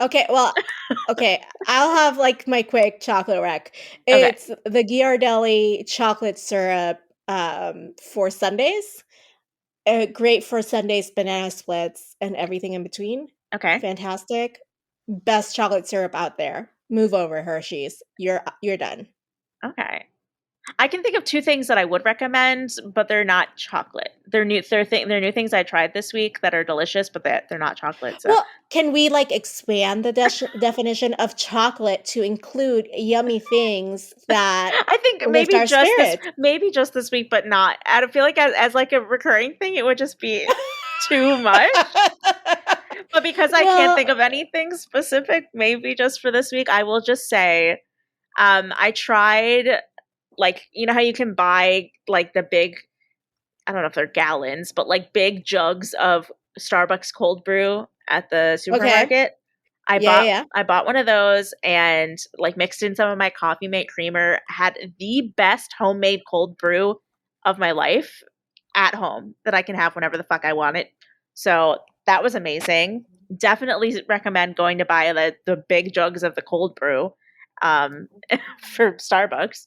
Okay, well, okay, I'll have like my quick chocolate rec. Okay. It's the Ghirardelli chocolate syrup for Sundays. Great for Sundays, banana splits, and everything in between. Okay. Fantastic. Best chocolate syrup out there. Move over, Hershey's. You're done. Okay. I can think of two things that I would recommend, but they're not chocolate. They're new. They're new things I tried this week that are delicious, but they're not chocolate. So Well, can we like expand the definition of chocolate to include yummy things that I think lift our spirits? maybe just this week, but not. I don't feel like as like a recurring thing, it would just be too much. But because I can't think Well, of anything specific, maybe just for this week, I will just say, I tried, like, you know how you can buy like the big, I don't know if they're gallons, but like big jugs of Starbucks cold brew at the okay. supermarket. Yeah. I bought one of those and like mixed in some of my coffee mate creamer, had the best homemade cold brew of my life at home that I can have whenever the fuck I want it. So that was amazing. Definitely recommend going to buy the big jugs of the cold brew, um, for Starbucks.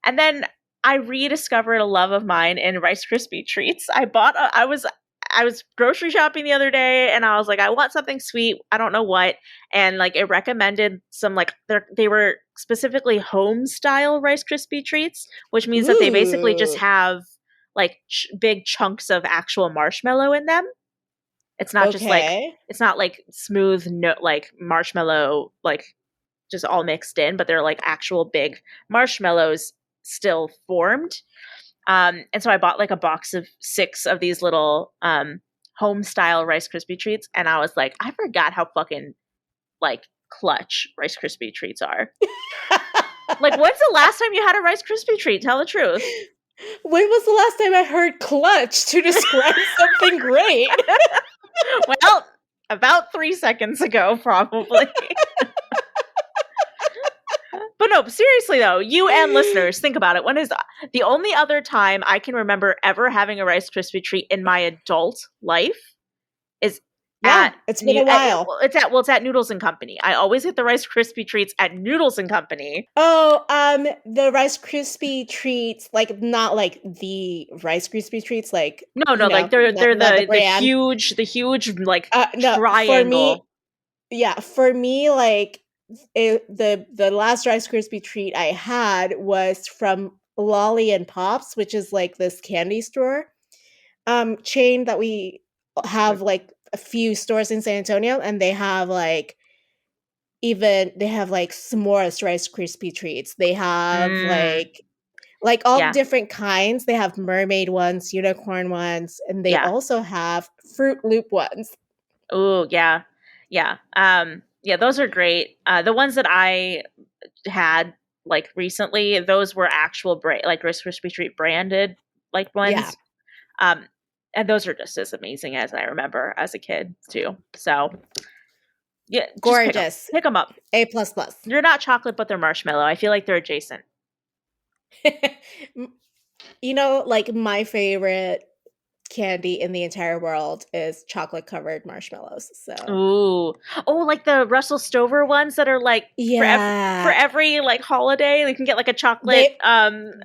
And then I rediscovered a love of mine in Rice Krispie treats. I was grocery shopping the other day and I was like, I want something sweet. I don't know what. And like it recommended some like they were specifically home style Rice Krispie treats, which means that they basically just Ooh. have like big chunks of actual marshmallow in them. It's not just like Okay. it's not like smooth no like marshmallow like just all mixed in, but they're like actual big marshmallows still formed. And so I bought like a box of 6 of these little home style Rice Krispie treats, and I was like, I forgot how fucking like clutch Rice Krispie treats are. Like, when's the last time you had a Rice Krispie treat? Tell the truth. When was the last time I heard clutch to describe something great? Well, about 3 seconds ago, probably. But no, seriously though, you and listeners, think about it. When is the only other time I can remember ever having a Rice Krispie treat in my adult life is Yeah, it's been a while. it's at Noodles and Company. I always get the Rice Krispie treats at Noodles and Company. Oh, the Rice Krispie treats, like not like the Rice Krispie treats, like No, like they're not the the brand. huge like No, triangle. for me, like the last Rice Krispie treat I had was from Lolly and Pops, which is like this candy store chain that we have like a few stores in San Antonio, and they have like s'mores Rice Krispie treats. They have Mm, like all yeah, different kinds. They have mermaid ones, unicorn ones, and they yeah. also have Fruit Loop ones. Oh, yeah, yeah. Yeah, those are great. The ones that I had like recently, those were actual like Rice Krispie treat branded like Yeah, ones. Um, and those are just as amazing as I remember as a kid too. So yeah, just gorgeous. pick them up. A plus plus. They're not chocolate, but they're marshmallow. I feel like they're adjacent. Like my favorite candy in the entire world is chocolate covered marshmallows. So Ooh, oh, like the Russell Stover ones that are like for yeah, every like holiday, you can get like a chocolate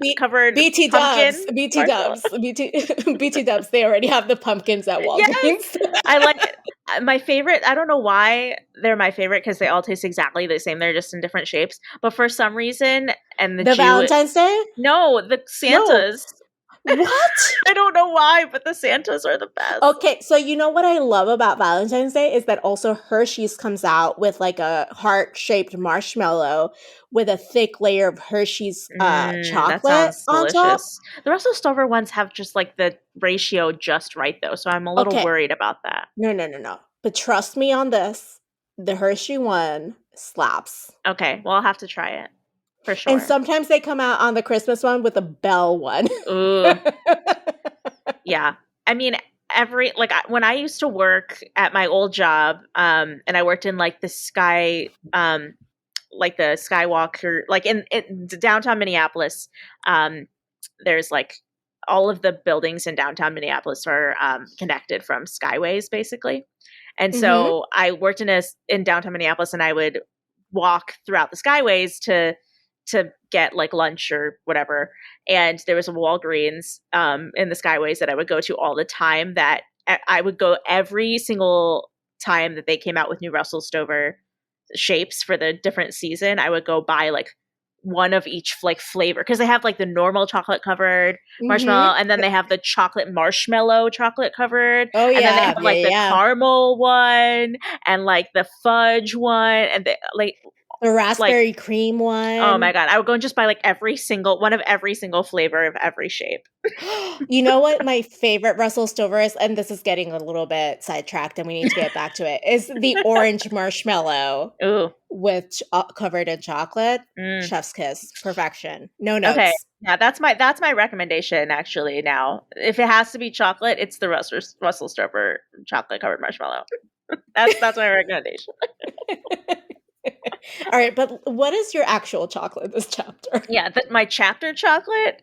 they covered BT Dubs, pumpkin BT marshmallow. Dubs, BT Dubs. They already have the pumpkins at Yes, Walgreens. I like it. My favorite. I don't know why they're my favorite because they all taste exactly the same. They're just in different shapes. But for some reason, and the The Jew, Valentine's Day? no, the No. Santas. What? I don't know why, but the Santas are the best. Okay, so you know what I love about Valentine's Day is that also Hershey's comes out with like a heart-shaped marshmallow with a thick layer of Hershey's That chocolate sounds on top. delicious. The Russell Stover ones have just like the ratio just right though, so I'm a little Okay, worried about that. no, no, no, no. But trust me on this, the Hershey one slaps. Okay, well I'll have to try it for And sure. sometimes they come out on the Christmas one with a bell one. Ooh, yeah. I mean, when I used to work at my old job, and I worked in like the like the Skywalker, like in downtown Minneapolis, there's like all of the buildings in downtown Minneapolis are connected from skyways, basically. And Mhm. so I worked in downtown Minneapolis, and I would walk throughout the skyways to get like lunch or whatever. And there was a Walgreens in the skyways that I would go to all the time. That I would go every single time that they came out with new Russell Stover shapes for the different season. I would go buy like one of each like flavor because they have like the normal chocolate covered marshmallow, Mhm. and then they have the chocolate marshmallow chocolate covered, Oh and then they yeah, have yeah, like the yeah. caramel one and like the fudge one, and they The like raspberry cream oh my one. god, I would go and just buy like every single flavor of every shape. You know what my favorite Russell Stover is, and this is getting a little bit sidetracked, and we need to get back to it, is the orange marshmallow Ooh. with covered in chocolate. Mm. Chef's kiss, perfection. No Okay. notes. Yeah, that's my recommendation actually now. If it has to be chocolate, it's the Russell Stover chocolate covered marshmallow. That's my recommendation. All right, but what is your actual chocolate this chapter? Yeah, my chapter chocolate.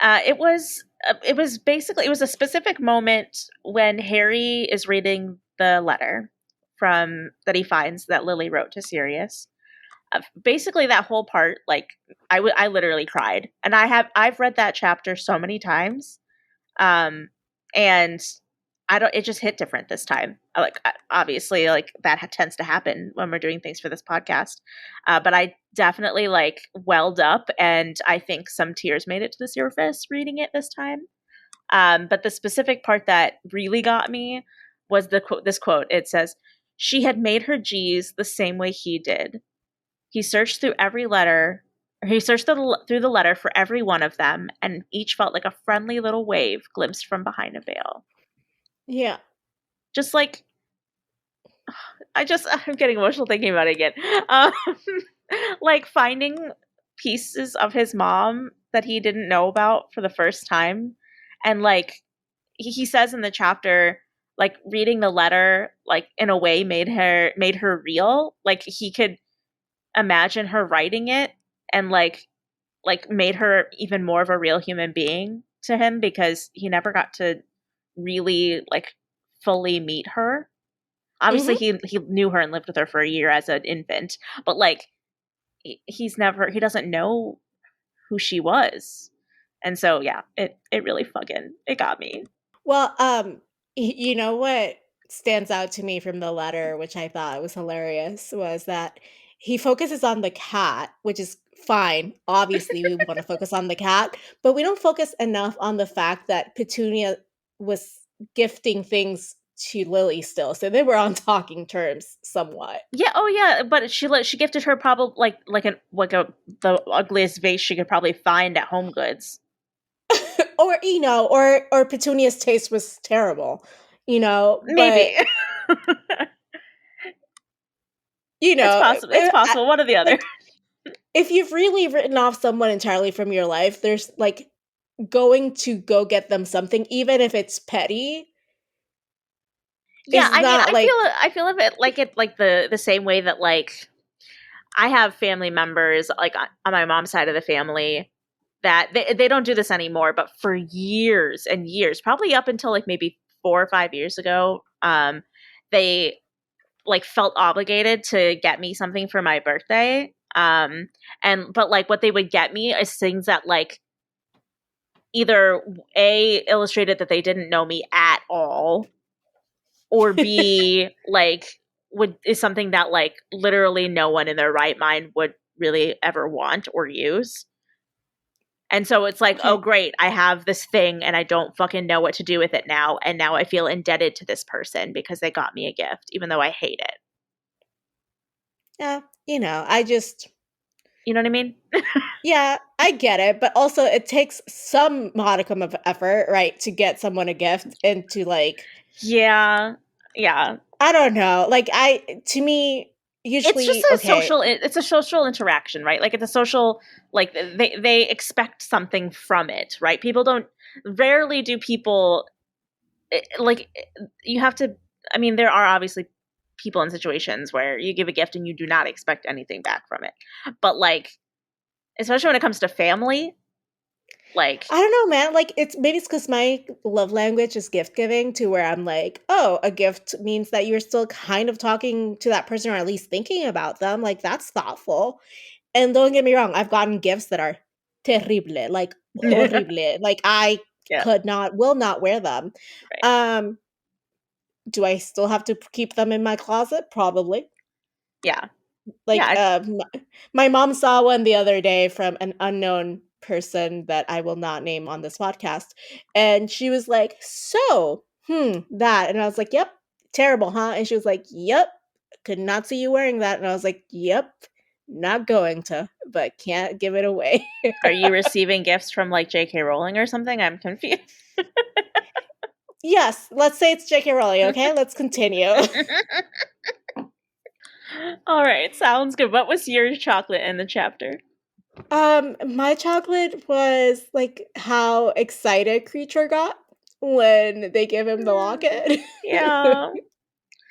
It was basically it was a specific moment when Harry is reading the letter from that he finds that Lily wrote to Sirius. Basically, that whole part, like I literally cried, and I've read that chapter so many times, and I don't. It just hit different this time. Obviously, like that tends to happen when we're doing things for this podcast, but I definitely like welled up, and I think some tears made it to the surface reading it this time. But the specific part that really got me was this quote. It says, "She had made her G's the same way he did. He searched through every letter. He searched through the letter for every one of them, and each felt like a friendly little wave glimpsed from behind a veil." Yeah. Just like I'm getting emotional thinking about it again. Um, like finding pieces of his mom that he didn't know about for the first time. And like he says in the chapter, like reading the letter like in a way made her real. Like he could imagine her writing it and like made her even more of a real human being to him because he never got to really like fully meet her. Obviously Mhm. he knew her and lived with her for a year as an infant, but like he doesn't know who she was. And so yeah, it really fucking it got me. Well, you know what stands out to me from the letter, which I thought was hilarious, was that he focuses on the cat, which is fine. Obviously, we want to focus on the cat, but we don't focus enough on the fact that Petunia was gifting things to Lily still. So they were on talking terms somewhat. Yeah, oh yeah, but she gifted her probably like the ugliest vase she could probably find at Home Goods. Or or Petunia's taste was terrible, but Maybe. you know, It's possible. One or the other. like if you've really written off someone entirely from your life, there's like going to go get them something, even if it's petty, Yeah, is I mean, not like I feel of it like the same way that like I have family members like on my mom's side of the family that they don't do this anymore, but for years and years, probably up until like maybe 4 or 5 years ago, they like felt obligated to get me something for my birthday. And but like what they would get me is things that like either A illustrated that they didn't know me at all, or B like would is something that like literally no one in their right mind would really ever want or use. And so it's like, oh okay. great, I have this thing and I don't fucking know what to do with it now, and now I feel indebted to this person because they got me a gift even though I hate it. Yeah, I just You know what I mean? yeah, I get it, but also it takes some modicum of effort, right, to get someone a gift and to like Yeah. Yeah. I don't know, like I to me It's just usually a okay. social it's a social interaction, right? Like it's a social like they expect something from it, right? People don't rarely do people like you have to I mean there are obviously people in situations where you give a gift and you do not expect anything back from it. But like especially when it comes to family, like I don't know, man. Like it's because my love language is gift giving to where I'm like, oh, a gift means that you're still kind of talking to that person or at least thinking about them. Like that's thoughtful. And don't get me wrong, I've gotten gifts that are terrible, like horrible. Like I yeah, will not wear them. right. Um, do I still have to keep them in my closet? Probably. Yeah. Like, Yeah, my mom saw one the other day from an unknown person that I will not name on this podcast, and she was like, "So, that," and I was like, "Yep, terrible, huh?" And she was like, "Yep, could not see you wearing that," and I was like, "Yep, not going to, but can't give it away." are you receiving gifts from like JK Rowling or something? I'm confused. Yes, let's say it's J.K. Rowling, okay? Let's continue. All right, sounds good. What was your chocolate in the chapter? My chocolate was, like, how excited Kreacher got when they give him the locket. Yeah.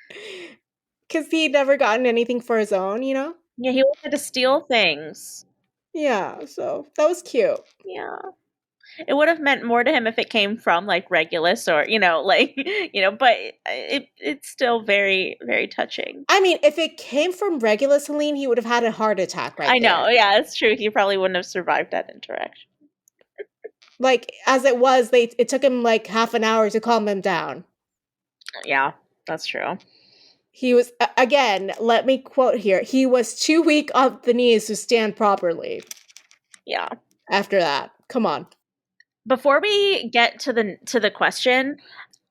Because 'Cause he'd never gotten anything for his own, Yeah, he wanted to steal things. Yeah, so that was cute. Yeah. It would have meant more to him if it came from like Regulus or, like, but it's still very, very touching. I mean, if it came from regular Celine, he would have had a heart attack right I know. there. Yeah, it's true. He probably wouldn't have survived that interaction. Like, as it was, it took him, like, half an hour to calm him down. Yeah, that's true. He was again, let me quote here, "He was too weak on the knees to stand properly." Yeah. After that. Come on. Before we get to the question,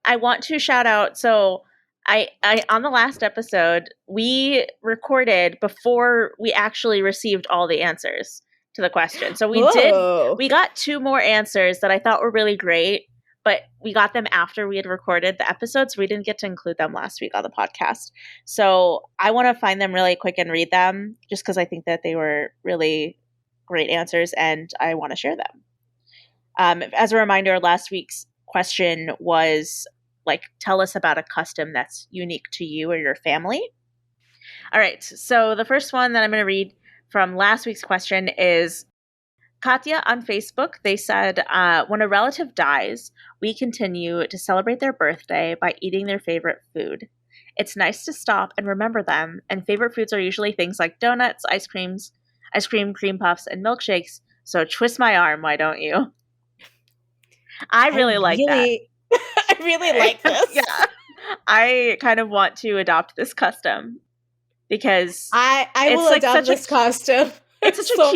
I want to shout out. So I on the last episode, we recorded before we actually received all the answers to the question. So Whoa. we got two more answers that I thought were really great, but we got them after we had recorded the episode, so we didn't get to include them last week on the podcast. So I want to find them really quick and read them just because I think that they were really great answers, and I want to share them. As a reminder, last week's question was like, tell us about a custom that's unique to you or your family. All right, so the first one that I'm going to read from last week's question is Katya on Facebook. They said, when a relative dies, we continue to celebrate their birthday by eating their favorite food. It's nice to stop and remember them, and favorite foods are usually things like donuts, ice cream, cream puffs, and milkshakes. So twist my arm, why don't you? I really like that. I really like this. Yeah. I kind of want to adopt this custom because I will adopt this custom. It's such a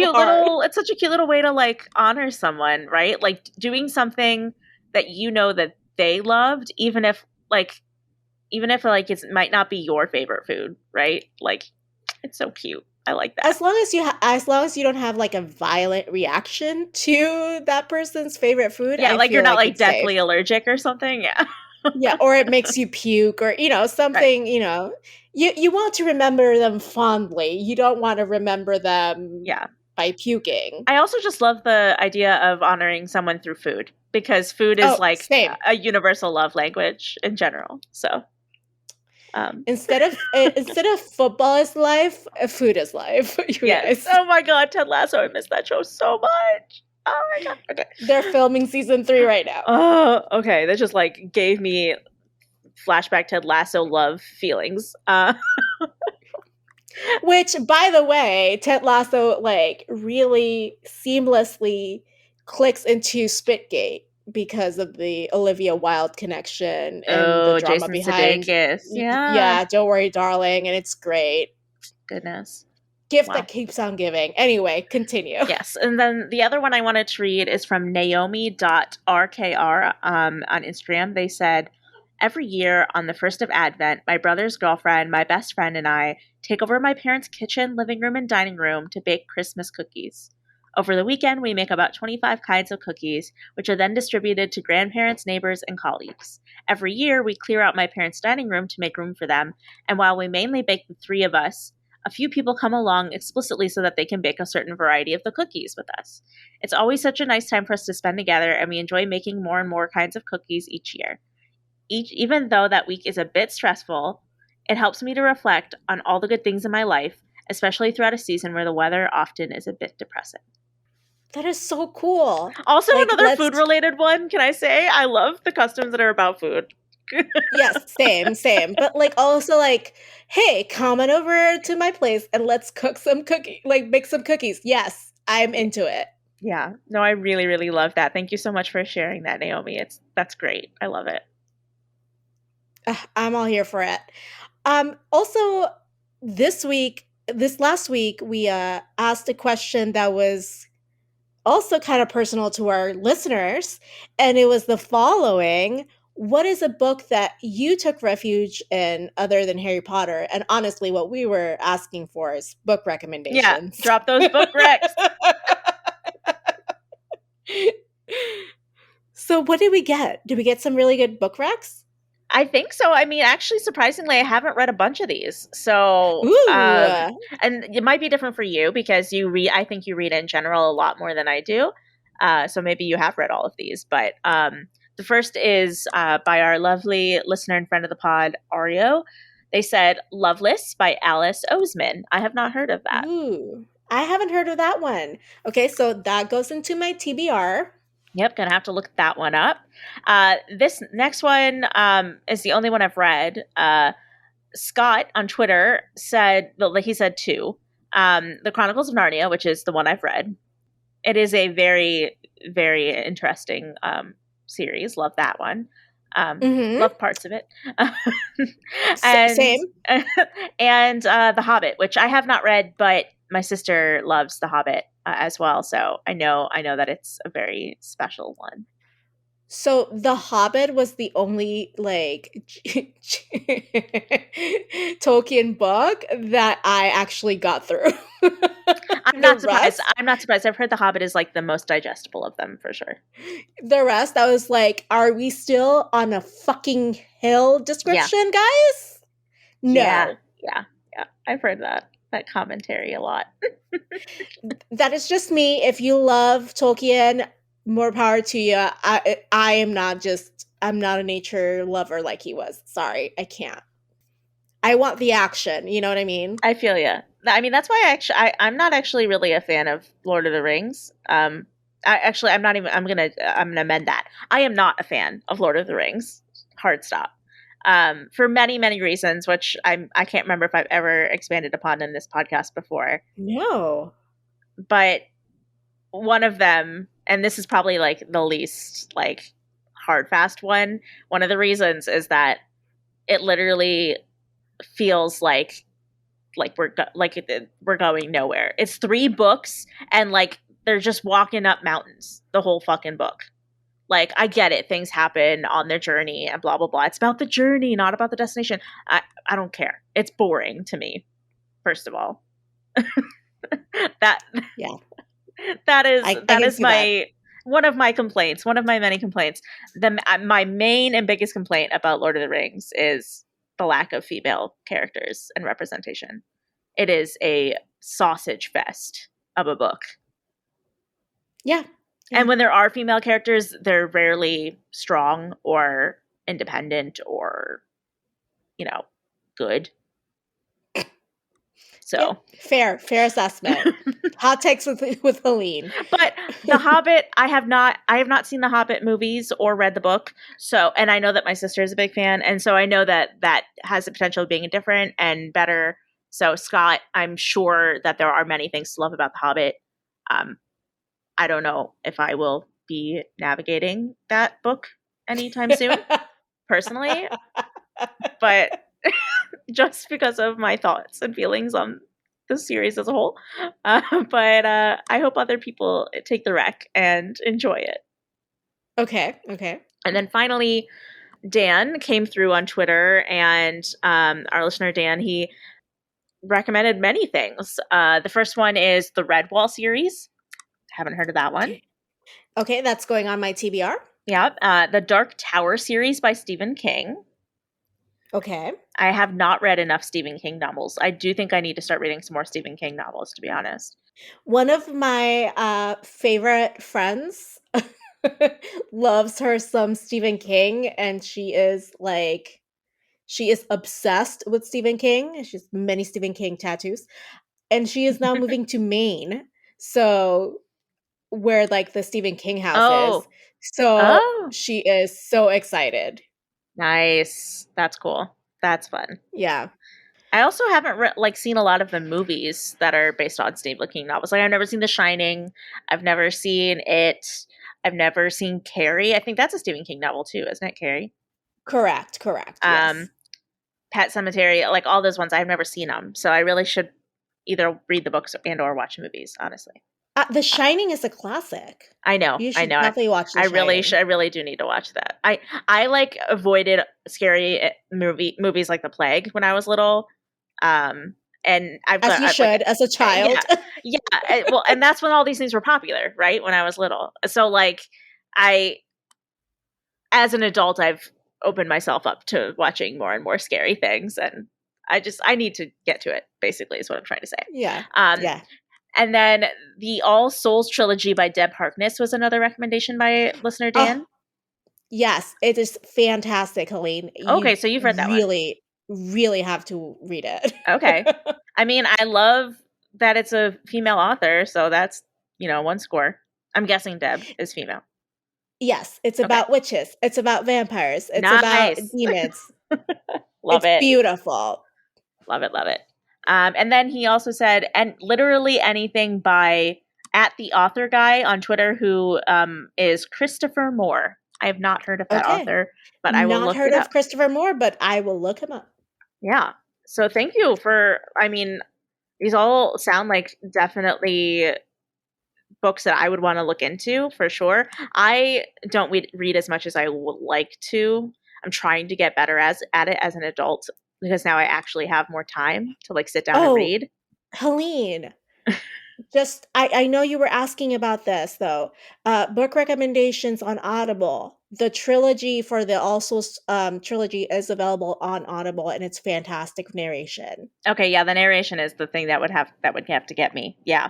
cute little way to like honor someone, right? Like doing something that you know that they loved, even if it might not be your favorite food, right? Like it's so cute. I like that. As long as you don't have like a violent reaction to that person's favorite food. Yeah, like you're not like deathly allergic or something. Yeah. Yeah, or it makes you puke or something, right. You want to remember them fondly. You don't want to remember them by puking. I also just love the idea of honoring someone through food because food is a universal love language in general. So instead of football is life, food is life. Yes. Oh my God, Ted Lasso! I miss that show so much. Oh my God. Okay. They're filming season 3 right now. Oh, okay. That just like gave me flashback Ted Lasso love feelings. Which, by the way, Ted Lasso like really seamlessly clicks into Spitgate because of the Olivia Wilde connection and the drama Jason behind. Sudeikis. Yeah, Don't Worry, Darling, and it's great. Goodness. Gift that keeps on giving. Anyway, continue. Yes, and then the other one I wanted to read is from Naomi.rkr on Instagram. They said, every year on the 1st of Advent, my brother's girlfriend, my best friend, and I take over my parents' kitchen, living room, and dining room to bake Christmas cookies. Over the weekend, we make about 25 kinds of cookies, which are then distributed to grandparents, neighbors, and colleagues. Every year, we clear out my parents' dining room to make room for them, and while we mainly bake the 3 of us, a few people come along explicitly so that they can bake a certain variety of the cookies with us. It's always such a nice time for us to spend together, and we enjoy making more and more kinds of cookies each year. Even though that week is a bit stressful, it helps me to reflect on all the good things in my life, especially throughout a season where the weather often is a bit depressing. That is so cool. Also, another food-related one, can I say? I love the customs that are about food. Yes, same. But like also like, hey, come on over to my place and let's cook some make some cookies. Yes, I'm into it. Yeah. No, I really, really love that. Thank you so much for sharing that, Naomi. That's great. I love it. I'm all here for it. Also this last week, we asked a question that was also kind of personal to our listeners, and it was the following. What is a book that you took refuge in other than Harry Potter? And honestly, what we were asking for is book recommendations. Yeah, drop those book recs. So what did we get? Did we get some really good book recs? I think so. I mean, actually, surprisingly, I haven't read a bunch of these. So, and it might be different for you because I think you read in general a lot more than I do. So maybe you have read all of these. But the first is by our lovely listener and friend of the pod, Ario. They said, Loveless by Alice Oseman. I have not heard of that. Ooh, I haven't heard of that one. Okay, so that goes into my TBR. Yep, gonna have to look that one up. This next one is the only one I've read. Scott on Twitter said, he said 2. The Chronicles of Narnia, which is the one I've read. It is a very, very interesting series. Love that one. Love parts of it. And, same. And The Hobbit, which I have not read, but my sister loves The Hobbit as well. So I know that it's a very special one. So The Hobbit was the only Tolkien book that I actually got through. I'm not surprised. I've heard The Hobbit is like the most digestible of them for sure. The rest, I was like, are we still on a fucking hill description, guys? No. Yeah. I've heard that. that commentary a lot. That is just me. If you love Tolkien, more power to you. I am not just, I'm not a nature lover like he was. Sorry, I can't. I want the action. You know what I mean? I feel you. I mean, that's why I'm not actually really a fan of Lord of the Rings. I'm gonna amend that. I am not a fan of Lord of the Rings. Hard stop. For many, many reasons, which I can't remember if I've ever expanded upon in this podcast before. No. But one of them, and this is probably like the least like hard fast one. One of the reasons is that it literally feels like we're going nowhere. It's 3 books and like they're just walking up mountains the whole fucking book. Like, I get it, things happen on their journey and blah blah blah. It's about the journey, not about the destination. I don't care. It's boring to me. First of all, that Yeah, that is I that can is see my that. one of my complaints, one of my many complaints. My main and biggest complaint about Lord of the Rings is the lack of female characters and representation. It is a sausage fest of a book. Yeah. And when there are female characters, they're rarely strong or independent or, good. So Fair assessment. Hot takes with Helene. But The Hobbit, I have not seen the Hobbit movies or read the book. So, and I know that my sister is a big fan, and so I know that has the potential of being different and better. So, Scott, I'm sure that there are many things to love about The Hobbit. I don't know if I will be navigating that book anytime soon, personally, but just because of my thoughts and feelings on the series as a whole. But I hope other people take the rec and enjoy it. Okay. And then finally, Dan came through on Twitter, and our listener Dan, he recommended many things. The first one is the Redwall series. Haven't heard of that one. Okay, that's going on my TBR. Yeah. The Dark Tower series by Stephen King. Okay. I have not read enough Stephen King novels. I do think I need to start reading some more Stephen King novels, to be honest. One of my favorite friends loves her some Stephen King, and she is obsessed with Stephen King. She has many Stephen King tattoos. And she is now moving to Maine. So where like the Stephen King house is. So she is so excited. Nice. That's cool. That's fun. Yeah. I also haven't seen a lot of the movies that are based on Stephen King novels. Like, I've never seen The Shining. I've never seen It. I've never seen Carrie. I think that's a Stephen King novel too, isn't it, Carrie? Correct. Yes. Pet Sematary, like all those ones, I've never seen them. So I really should either read the books or watch movies, honestly. The Shining is a classic. I know. You should definitely watch The Shining. I really do need to watch that. I like avoided scary movies like The Plague when I was little. And as you should, as a child. Yeah. Well, and that's when all these things were popular, right? When I was little. So like as an adult, I've opened myself up to watching more and more scary things, and I need to get to it, basically, is what I'm trying to say. Yeah. Yeah. And then the All Souls trilogy by Deb Harkness was another recommendation by listener Dan. Yes, it is fantastic, Helene. Okay, so you've read that one. Really have to read it. Okay. I mean, I love that it's a female author, so that's, one score. I'm guessing Deb is female. Yes, it's about witches. It's about vampires. It's about demons. Love it. It's beautiful. Love it. And then he also said, and literally anything by @theauthorguy on Twitter, who is Christopher Moore. I have not heard of that author, but I will look it up. Not heard of Christopher Moore, but I will look him up. Yeah. So thank you these all sound like definitely books that I would want to look into for sure. I don't read as much as I would like to. I'm trying to get better at it as an adult, because now I actually have more time to sit down and read. Helene, just I know you were asking about this though. Book recommendations on Audible. the trilogy for the All Souls trilogy is available on Audible, and it's fantastic narration. Okay, yeah, the narration is the thing that would have to get me. Yeah,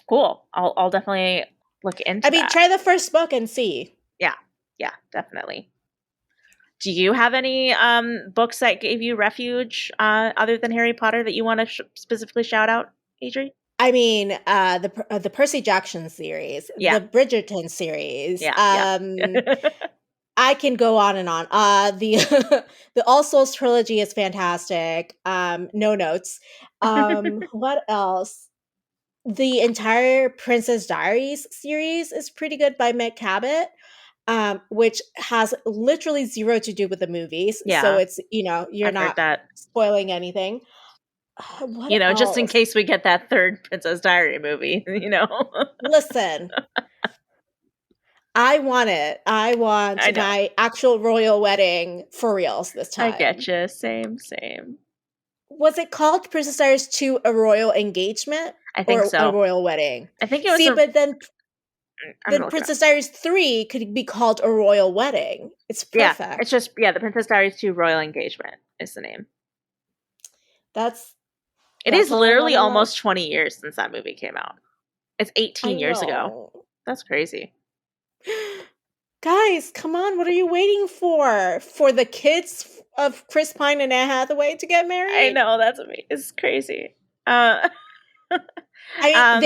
cool. I'll definitely look into that. Try the first book and see. Yeah, definitely. Do you have any books that gave you refuge other than Harry Potter that you want to specifically shout out, Adri? The Percy Jackson series, Yeah. the Bridgerton series. Yeah. I can go on and on. The the All Souls trilogy is fantastic. No notes. What else? The entire Princess Diaries series is pretty good by Meg Cabot, which has literally zero to do with the movies. Yeah. So it's, you're I've not spoiling anything. What else? Just in case we get that third Princess Diary movie, Listen, I want it. I want my actual royal wedding for reals this time. I get you. Same. Was it called Princess Diaries 2 A Royal Engagement? I think so. A royal wedding? I think it was. But then Princess Diaries 3 could be called A Royal Wedding. It's perfect. Yeah, it's just, the Princess Diaries 2 Royal Engagement is the name. It is literally almost 20 years since that movie came out. It's 18 years ago. That's crazy. Guys, come on. What are you waiting for? For the kids of Chris Pine and Anne Hathaway to get married? I know. That's amazing. It's crazy. They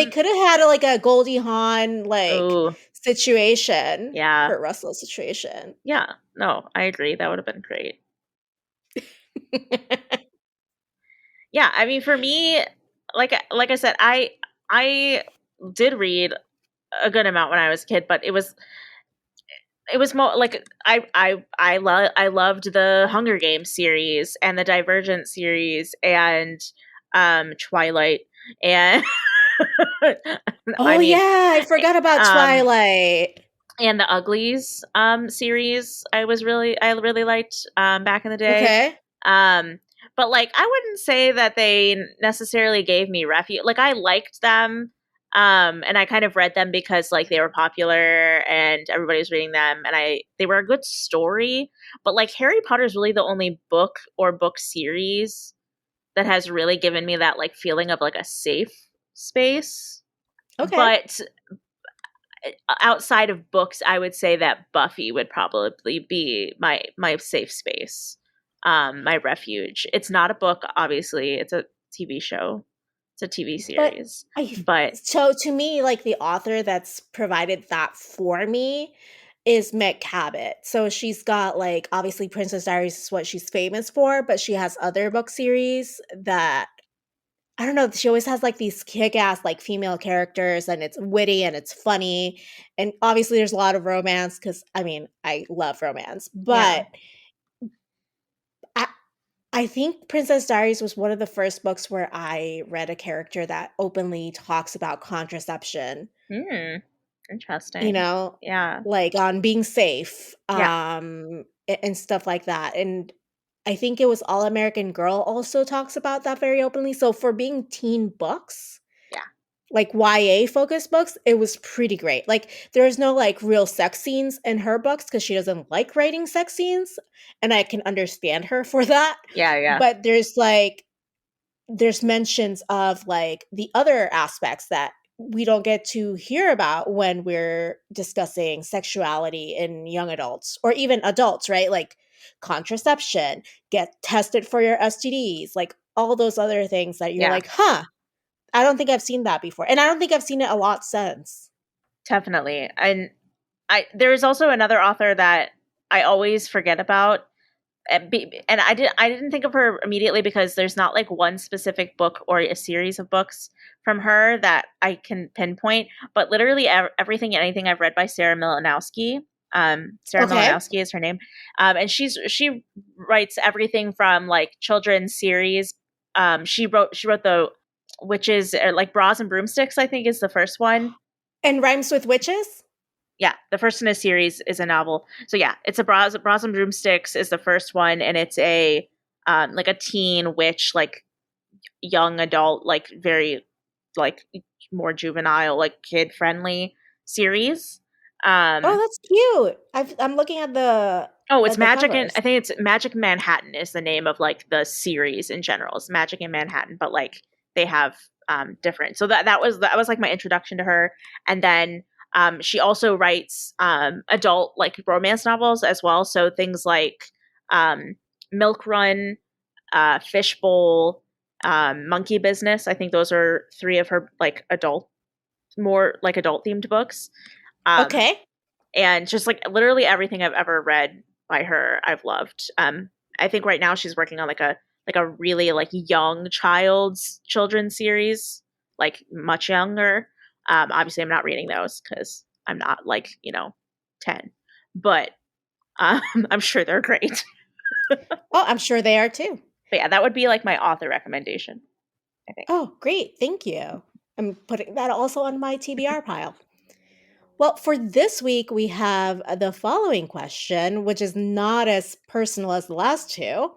could have had a Goldie Hawn situation. Yeah. Kurt Russell situation. Yeah. No, I agree. That would have been great. Yeah, for me, like I said, I did read a good amount when I was a kid, but it was more like I loved the Hunger Games series and the Divergent series and Twilight and I forgot about Twilight and the Uglies series. I really liked back in the day. Okay. But I wouldn't say that they necessarily gave me refuge. I liked them. And I kind of read them because they were popular and everybody was reading them, and they were a good story. But Harry Potter is really the only book or book series that has really given me that feeling of a safe space. Okay. But outside of books, I would say that Buffy would probably be my safe space, my refuge. It's not a book, obviously. It's a TV show. It's a TV series. But so to me, the author that's provided that for me is Meg Cabot. So she's got obviously Princess Diaries is what she's famous for, but she has other book series that, I don't know, she always has these kick-ass female characters, and it's witty and it's funny. And obviously there's a lot of romance because I love romance. But I think Princess Diaries was one of the first books where I read a character that openly talks about contraception. Interesting. Yeah. On being safe, and stuff like that. And I think it was All American Girl also talks about that very openly. So for being teen books, YA focused books, it was pretty great. There's no real sex scenes in her books because she doesn't like writing sex scenes, and I can understand her for that. Yeah. But there's mentions of the other aspects that we don't get to hear about when we're discussing sexuality in young adults or even adults, right? Contraception, get tested for your STDs, all those other things that you're I don't think I've seen that before. And I don't think I've seen it a lot since. Definitely. And there's also another author that I always forget about. And I didn't think of her immediately because there's not one specific book or a series of books from her that I can pinpoint. But literally everything and anything I've read by Sarah Milanowski. Milanowski is her name. And she writes everything from children's series. She wrote the Witches, Bras and Broomsticks, I think, is the first one. And Rhymes with Witches? Yeah, the first in a series is a novel. So yeah, it's Bras and Broomsticks is the first one, and it's a a teen witch, young adult, very more juvenile, kid friendly series. Oh, Um, that's cute. I'm looking at it's the Magic and covers. I think it's Magic Manhattan is the name of like the series in general. It's Magic in Manhattan, but like they have different. So that was like my introduction to her, and then she also writes adult like romance novels as well. So things like um, Milk Run, Fishbowl, Monkey Business. I think those are three of her like more like adult themed books. Um, Okay. and just like literally everything I've ever read by her, I've loved. I think right now she's working on like a really like young children's series, like much younger. Obviously, I'm not reading those because I'm not like 10, but I'm sure they're great. Oh, I'm sure they are too. But yeah, that would be like my author recommendation, I think. Oh, great. Thank you. I'm putting that also on my TBR pile. Well, for this week, we have the following question, which is not as personal as the last two.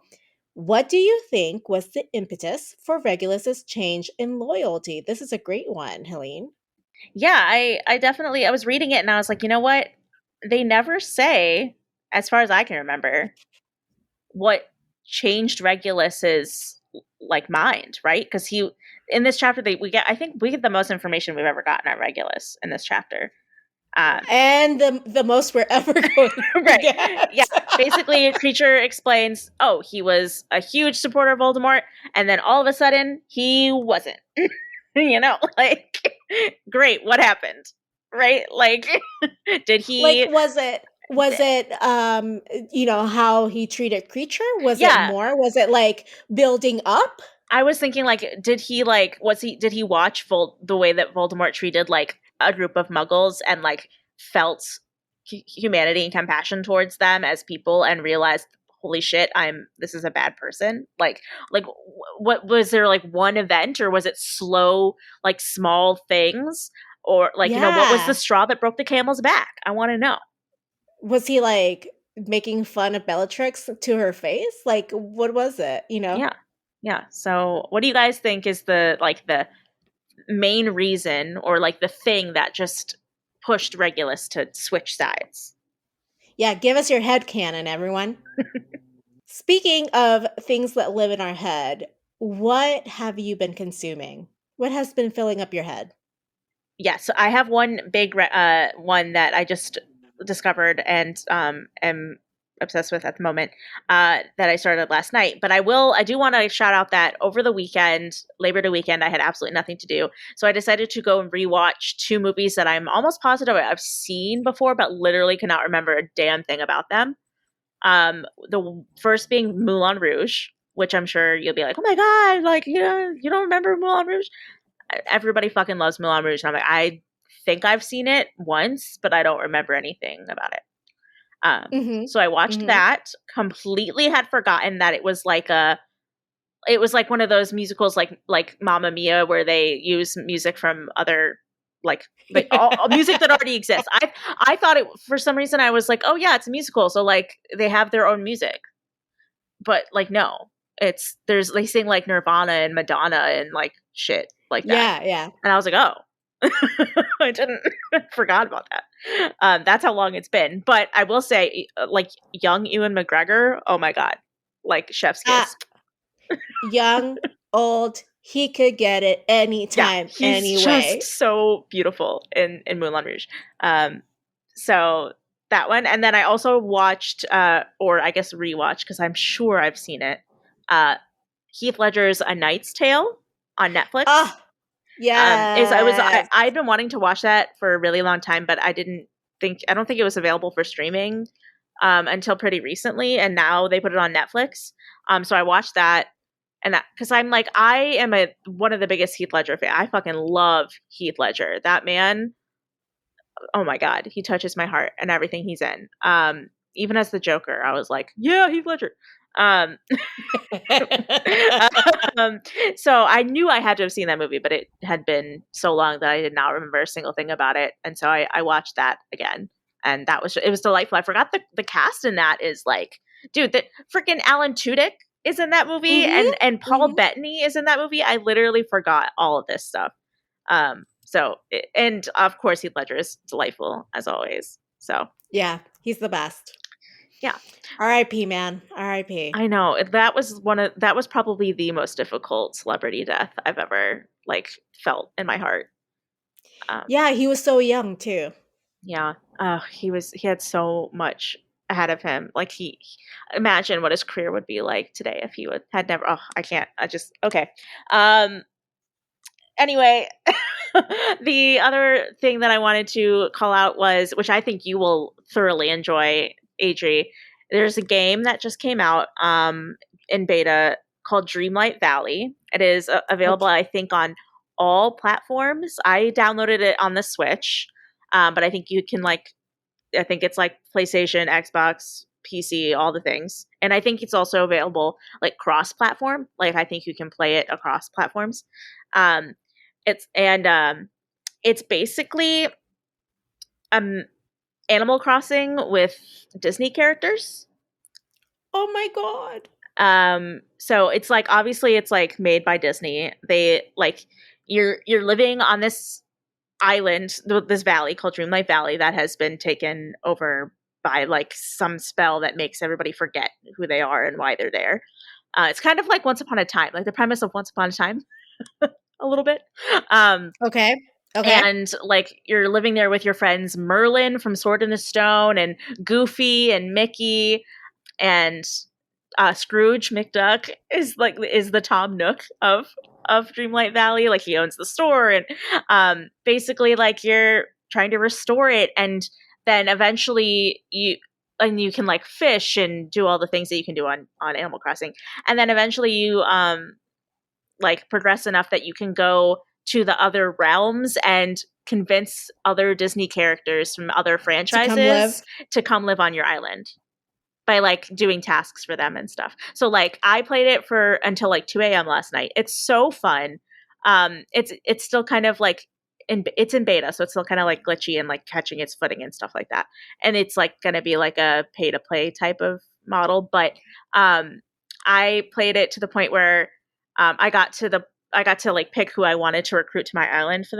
What do you think was the impetus for Regulus's change in loyalty? This is a great one, Helene. Yeah, I definitely I was reading it and I was like, you know what? They never say, as far as I can remember, what changed Regulus's like mind, right? Because he in this chapter I think we get the most information we've ever gotten on Regulus in this chapter. Um, And the most we're ever going to right. Yeah. get. Basically, Kreacher explains, oh, he was a huge supporter of Voldemort, and then all of a sudden, he wasn't. Like, great, what happened? Right? Like, did Like, he. was it how he treated Creature? Was it Yeah, more? Was it like building up? I was thinking, like, did he watch the way that Voldemort treated, like, a group of muggles and, like, felt humanity and compassion towards them as people and realized, holy shit, this is a bad person? Like, what was there, like, one event or was it slow, like, small things? Or, like, what was the Yeah. straw that broke the camel's back? I want to know. Was he like making fun of Bellatrix to her face? Like, what was it? Yeah. Yeah. So, what do you guys think is the main reason or like the thing that just pushed Regulus to switch sides? Yeah, give us your head canon, everyone. Speaking of things that live in our head, what have you been consuming? What has been filling up your head? Yeah, so I have one big one that I just discovered and am obsessed with at the moment that I started last night. But I do want to shout out that over the weekend, Labor Day weekend, I had absolutely nothing to do, so I decided to go and rewatch two movies that I'm almost positive I've seen before, but literally cannot remember a damn thing about them. The first being Moulin Rouge, which I'm sure you'll be like, oh my god, like you don't remember Moulin Rouge? Everybody fucking loves Moulin Rouge. And I'm like, I think I've seen it once, but I don't remember anything about it. Mhm. So I watched Mhm. that. Completely had forgotten that it was like one of those musicals like Mamma Mia where they use music from other like all music that already exists. I thought it for some reason I was like, oh yeah, it's a musical, so like they have their own music, but like no, they sing like Nirvana and Madonna and like shit like that. Yeah, yeah. And I was like, oh, I didn't forgot about that. That's how long it's been. But I will say, like young Ewan McGregor, oh my god, like chef's Uh, kiss. young, old, he could get it Yeah, anytime, he's just anyway. so beautiful in Moulin Rouge. Um, so that one, and then I also watched, or I guess rewatched because I'm sure I've seen it. Uh, Heath Ledger's A Knight's Tale on Netflix. Ah, Is yes. I'd been wanting to watch that for a really long time, but I don't think it was available for streaming until pretty recently, and now they put it on Netflix. So I watched that, and that because I'm like I am one of the biggest Heath Ledger fan. I fucking love Heath Ledger. That man, oh my god, he touches my heart and everything he's in. Even as the Joker, I was like, yeah, Heath Ledger. Um, um, so I knew I had to have seen that movie, but it had been so long that I did not remember a single thing about it. And so I watched that again, and it was delightful. I forgot the cast in that is like, dude, that freaking Alan Tudyk is in that movie, Mhm, and Paul mhm. Bettany is in that movie. I literally forgot all of this stuff. So, and of course, Heath Ledger is delightful as always. So yeah, he's the best. Yeah. R.I.P. man. R.I.P. I know that was probably the most difficult celebrity death I've ever like felt in my heart. Yeah, he was so young too. Yeah. He had so much ahead of him. Like imagine what his career would be like today if he had never. Oh, I can't. I just okay. Anyway, the other thing that I wanted to call out was, which I think you will thoroughly enjoy, Adri. There's a game that just came out in beta called Dreamlight Valley. It is available, Okay. I think, on all platforms. I downloaded it on the Switch, but I think you can I think it's like PlayStation, Xbox, PC, all the things. And I think it's also available like cross-platform. Like I think you can play it across platforms. Um, it's basically Animal Crossing with Disney characters. Oh my god. So it's like obviously it's like made by Disney. They like you're living on this island, this valley called Dreamlight Valley that has been taken over by like some spell that makes everybody forget who they are and why they're there. It's kind of like Once Upon a Time, like the premise of Once Upon a Time, a little bit. Okay. Okay. And like you're living there with your friends Merlin from Sword in the Stone and Goofy and Mickey and Scrooge McDuck is the Tom Nook of Dreamlight Valley. Like he owns the store and basically like you're trying to restore it and then eventually you can like fish and do all the things that you can do on Animal Crossing. And then eventually you like progress enough that you can go to the other realms and convince other Disney characters from other To come live. franchises to come live on your island by like doing tasks for them and stuff. So like I played it for until like 2 a.m. last night. It's so fun. It's still kind of like it's in beta, so it's still kind of like glitchy and like catching its footing and stuff like that. And it's like going to be like a pay to play type of model, but I played it to the point where I got to like pick who I wanted to recruit to my island for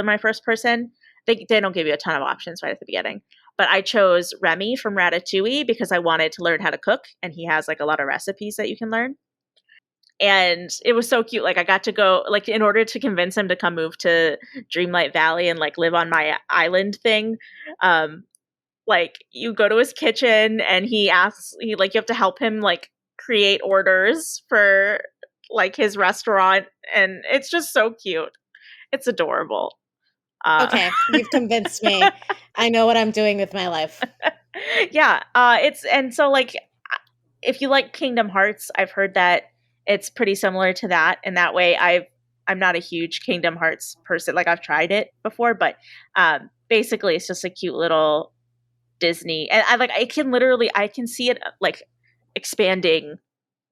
my first person. They don't give you a ton of options right at the beginning. But I chose Remy from Ratatouille because I wanted to learn how to cook, and he has like a lot of recipes that you can learn. And it was so cute. Like I got to go like in order to convince him to come move to Dreamlight Valley and like live on my island thing. Like you go to his kitchen and he like you have to help him like create orders for like his restaurant, and it's just so cute. It's adorable. Okay, you've convinced me. I know what I'm doing with my life. Yeah, it's and so like if you like Kingdom Hearts, I've heard that it's pretty similar to that in that way. I'm not a huge Kingdom Hearts person. Like I've tried it before, but basically it's just a cute little Disney, and I can see it like expanding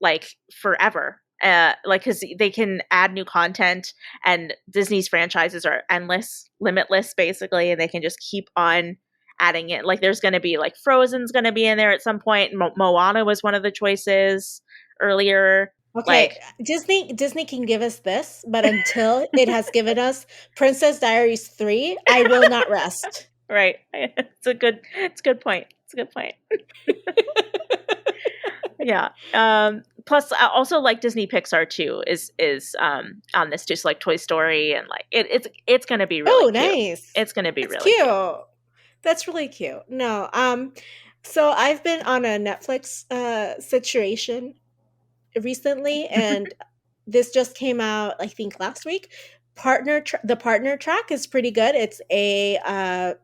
like forever. Like because they can add new content, and Disney's franchises are endless, limitless, basically, and they can just keep on adding it. Like there's going to be like Frozen's going to be in there at some point. Moana was one of the choices earlier. Okay, Like Disney can give us this, but until it has given us Princess Diaries 3, I will not rest. right, it's a good point. It's a good point. Yeah. Plus, I also like Disney Pixar too. Is on this too. So like Toy Story and like it's gonna be really cute. Nice. It's gonna be That's really cute. That's really cute. No, so I've been on a Netflix situation recently, and this just came out I think last week. The partner track is pretty good. It's a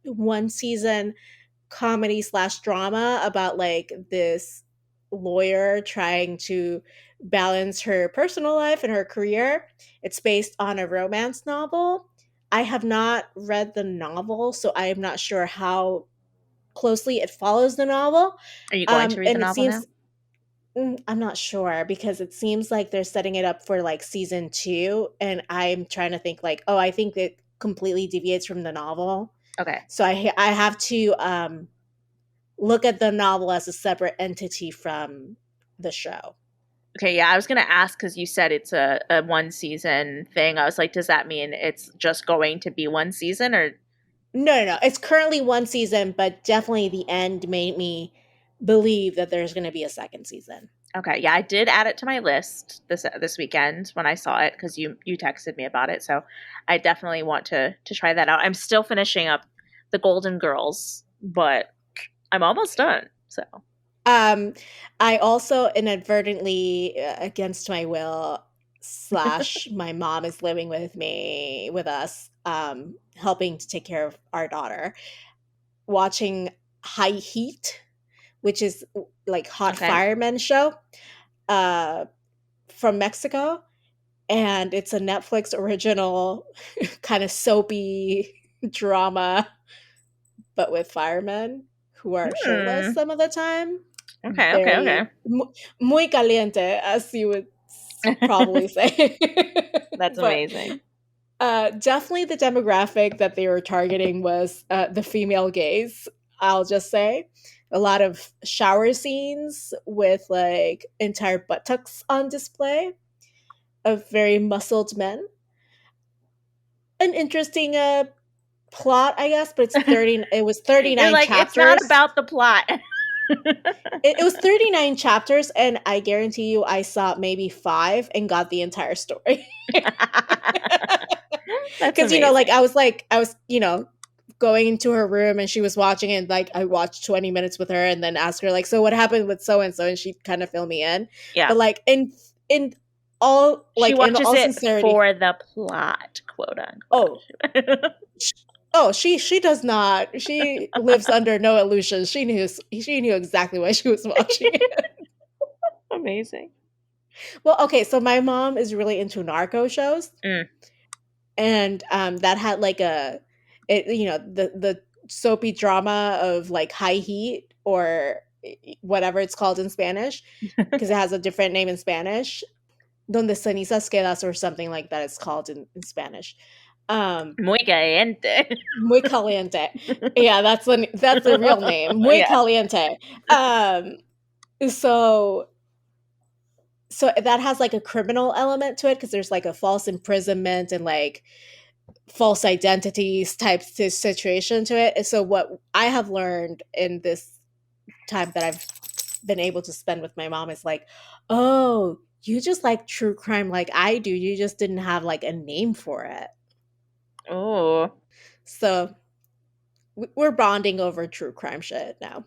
one season comedy slash drama about like this lawyer trying to balance her personal life and her career. It's based on a romance novel. I have not read the novel, so I am not sure how closely it follows the novel. Are you going to read the And it novel now? seems I'm not sure because it seems like they're setting it up for like season 2, and I'm trying to think like, oh, I think it completely deviates from the novel. Okay. So I have to look at the novel as a separate entity from the show. Okay, yeah, I was going to ask because you said it's a one season thing. I was like, does that mean it's just going to be one season or? No. It's currently one season, but definitely the end made me believe that there's going to be a second season. Okay, yeah, I did add it to my list this weekend when I saw it because you texted me about it. So I definitely want to try that out. I'm still finishing up the Golden Girls, but I'm almost done. So I also inadvertently, against my will, / my mom is living with us, helping to take care of our daughter, watching High Heat, which is like hot okay. firemen show, uh, from Mexico, and it's a Netflix original, kind of soapy drama, but with firemen who are shirtless some of the time. Okay. Very muy caliente, as you would probably say. That's But amazing. definitely the demographic that they were targeting was the female gaze. I'll just say a lot of shower scenes with like entire buttocks on display of very muscled men. An interesting plot, I guess, but it was You're 39 like, it's not chapters. about the plot. It was 39 chapters, and I guarantee you I saw maybe 5 and got the entire story. That's Because, amazing. I was, going into her room and she was watching it, and like I watched 20 minutes with her and then asked her, like, so what happened with so and so, and she'd kind of fill me in. Yeah. But like in She in watches all it sincerity. for the plot, quote Oh, unquote. she does not. She lives under no illusions. She knew exactly why she was watching it. Amazing. Well, okay, so my mom is really into narco shows, Mm. and that had like the soapy drama of like High Heat, or whatever it's called in Spanish, because it has a different name in Spanish. Donde cenizas quedas, or something like that it's called in Spanish. Muy caliente. Muy caliente. Yeah, that's the real name. Muy Yeah. caliente. Um, so that has like a criminal element to it, because there's like a false imprisonment and like false identities type situation to it. And so what I have learned in this time that I've been able to spend with my mom is like, oh, you just like true crime like I do. You just didn't have like a name for it. Oh. So we're bonding over true crime shit now.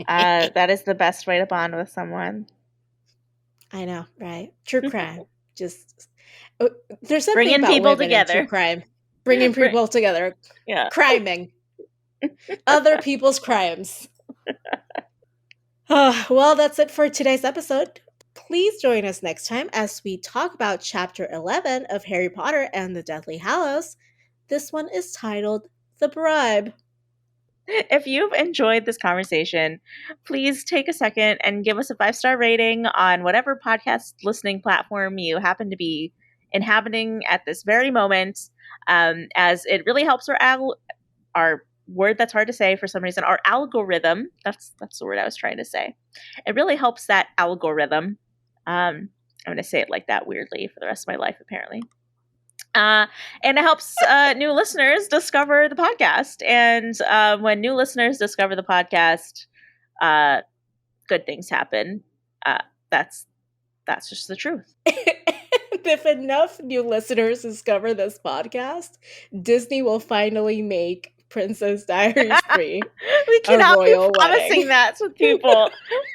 That is the best way to bond with someone. I know, right? True crime. Just there's something Bringing about people women in true together. crime, bringing people together, Yeah. criming other people's crimes. Well, that's it for today's episode. Please join us next time as we talk about Chapter 11 of Harry Potter and the Deathly Hallows. This one is titled The Bribe. If you've enjoyed this conversation, please take a second and give us a 5-star rating on whatever podcast listening platform you happen to be inhabiting at this very moment, as it really helps our word that's hard to say for some reason, our algorithm. That's the word I was trying to say. It really helps that algorithm. I'm going to say it like that weirdly for the rest of my life, apparently. And it helps new listeners discover the podcast. And when new listeners discover the podcast, good things happen. That's just the truth. If enough new listeners discover this podcast, Disney will finally make Princess Diaries 3 We a cannot be royal promising wedding. that to people.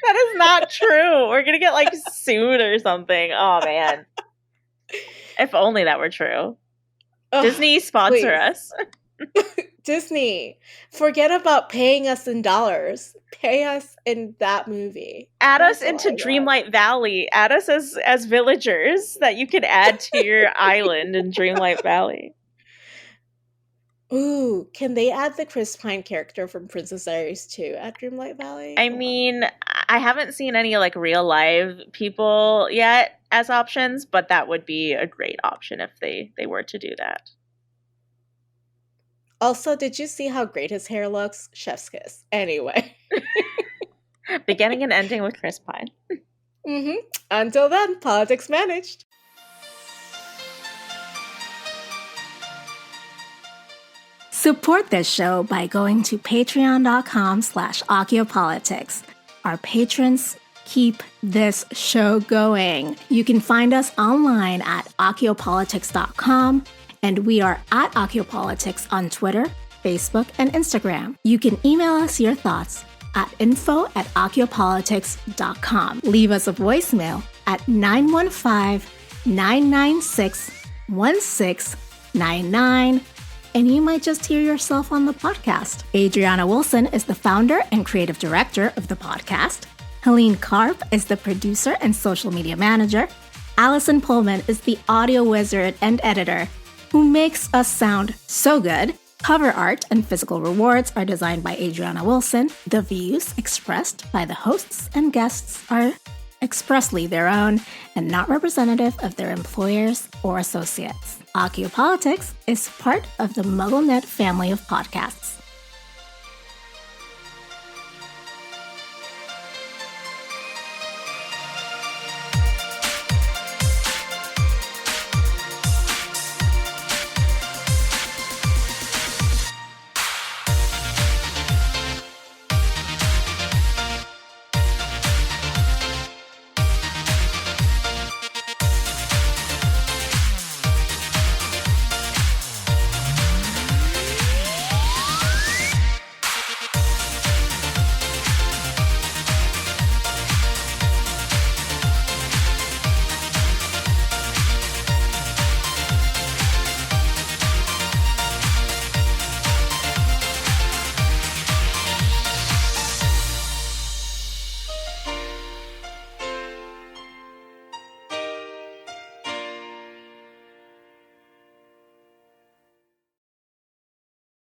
That is not true. We're gonna get like sued or something. Oh man. If only that were true. Ugh, Disney sponsor please. us. Disney, forget about paying us in dollars. Pay us in that movie. Add That's us all into I want. Dreamlight Valley. Add us as villagers that you can add to your island in Dreamlight Valley. Ooh, can they add the Chris Pine character from Princess Diaries 2 at Dreamlight Valley? I Come on. mean, I haven't seen any like real live people yet as options, but that would be a great option if they were to do that. Also, did you see how great his hair looks? Chef's kiss. Anyway. Beginning and ending with Chris Pine. Until then, politics managed. Support this show by going to patreon.com/Akiopolitics. Our patrons keep this show going. You can find us online at akiopolitics.com, and we are at Akiopolitics on Twitter, Facebook, and Instagram. You can email us your thoughts at info@akiopolitics.com. Leave us a voicemail at 915-996-1699, and you might just hear yourself on the podcast. Adriana Wilson is the founder and creative director of the podcast. Helene Karp is the producer and social media manager. Allison Pullman is the audio wizard and editor who makes us sound so good. Cover art and physical rewards are designed by Adriana Wilson. The views expressed by the hosts and guests are expressly their own and not representative of their employers or associates. Akiopolitics is part of the MuggleNet family of podcasts.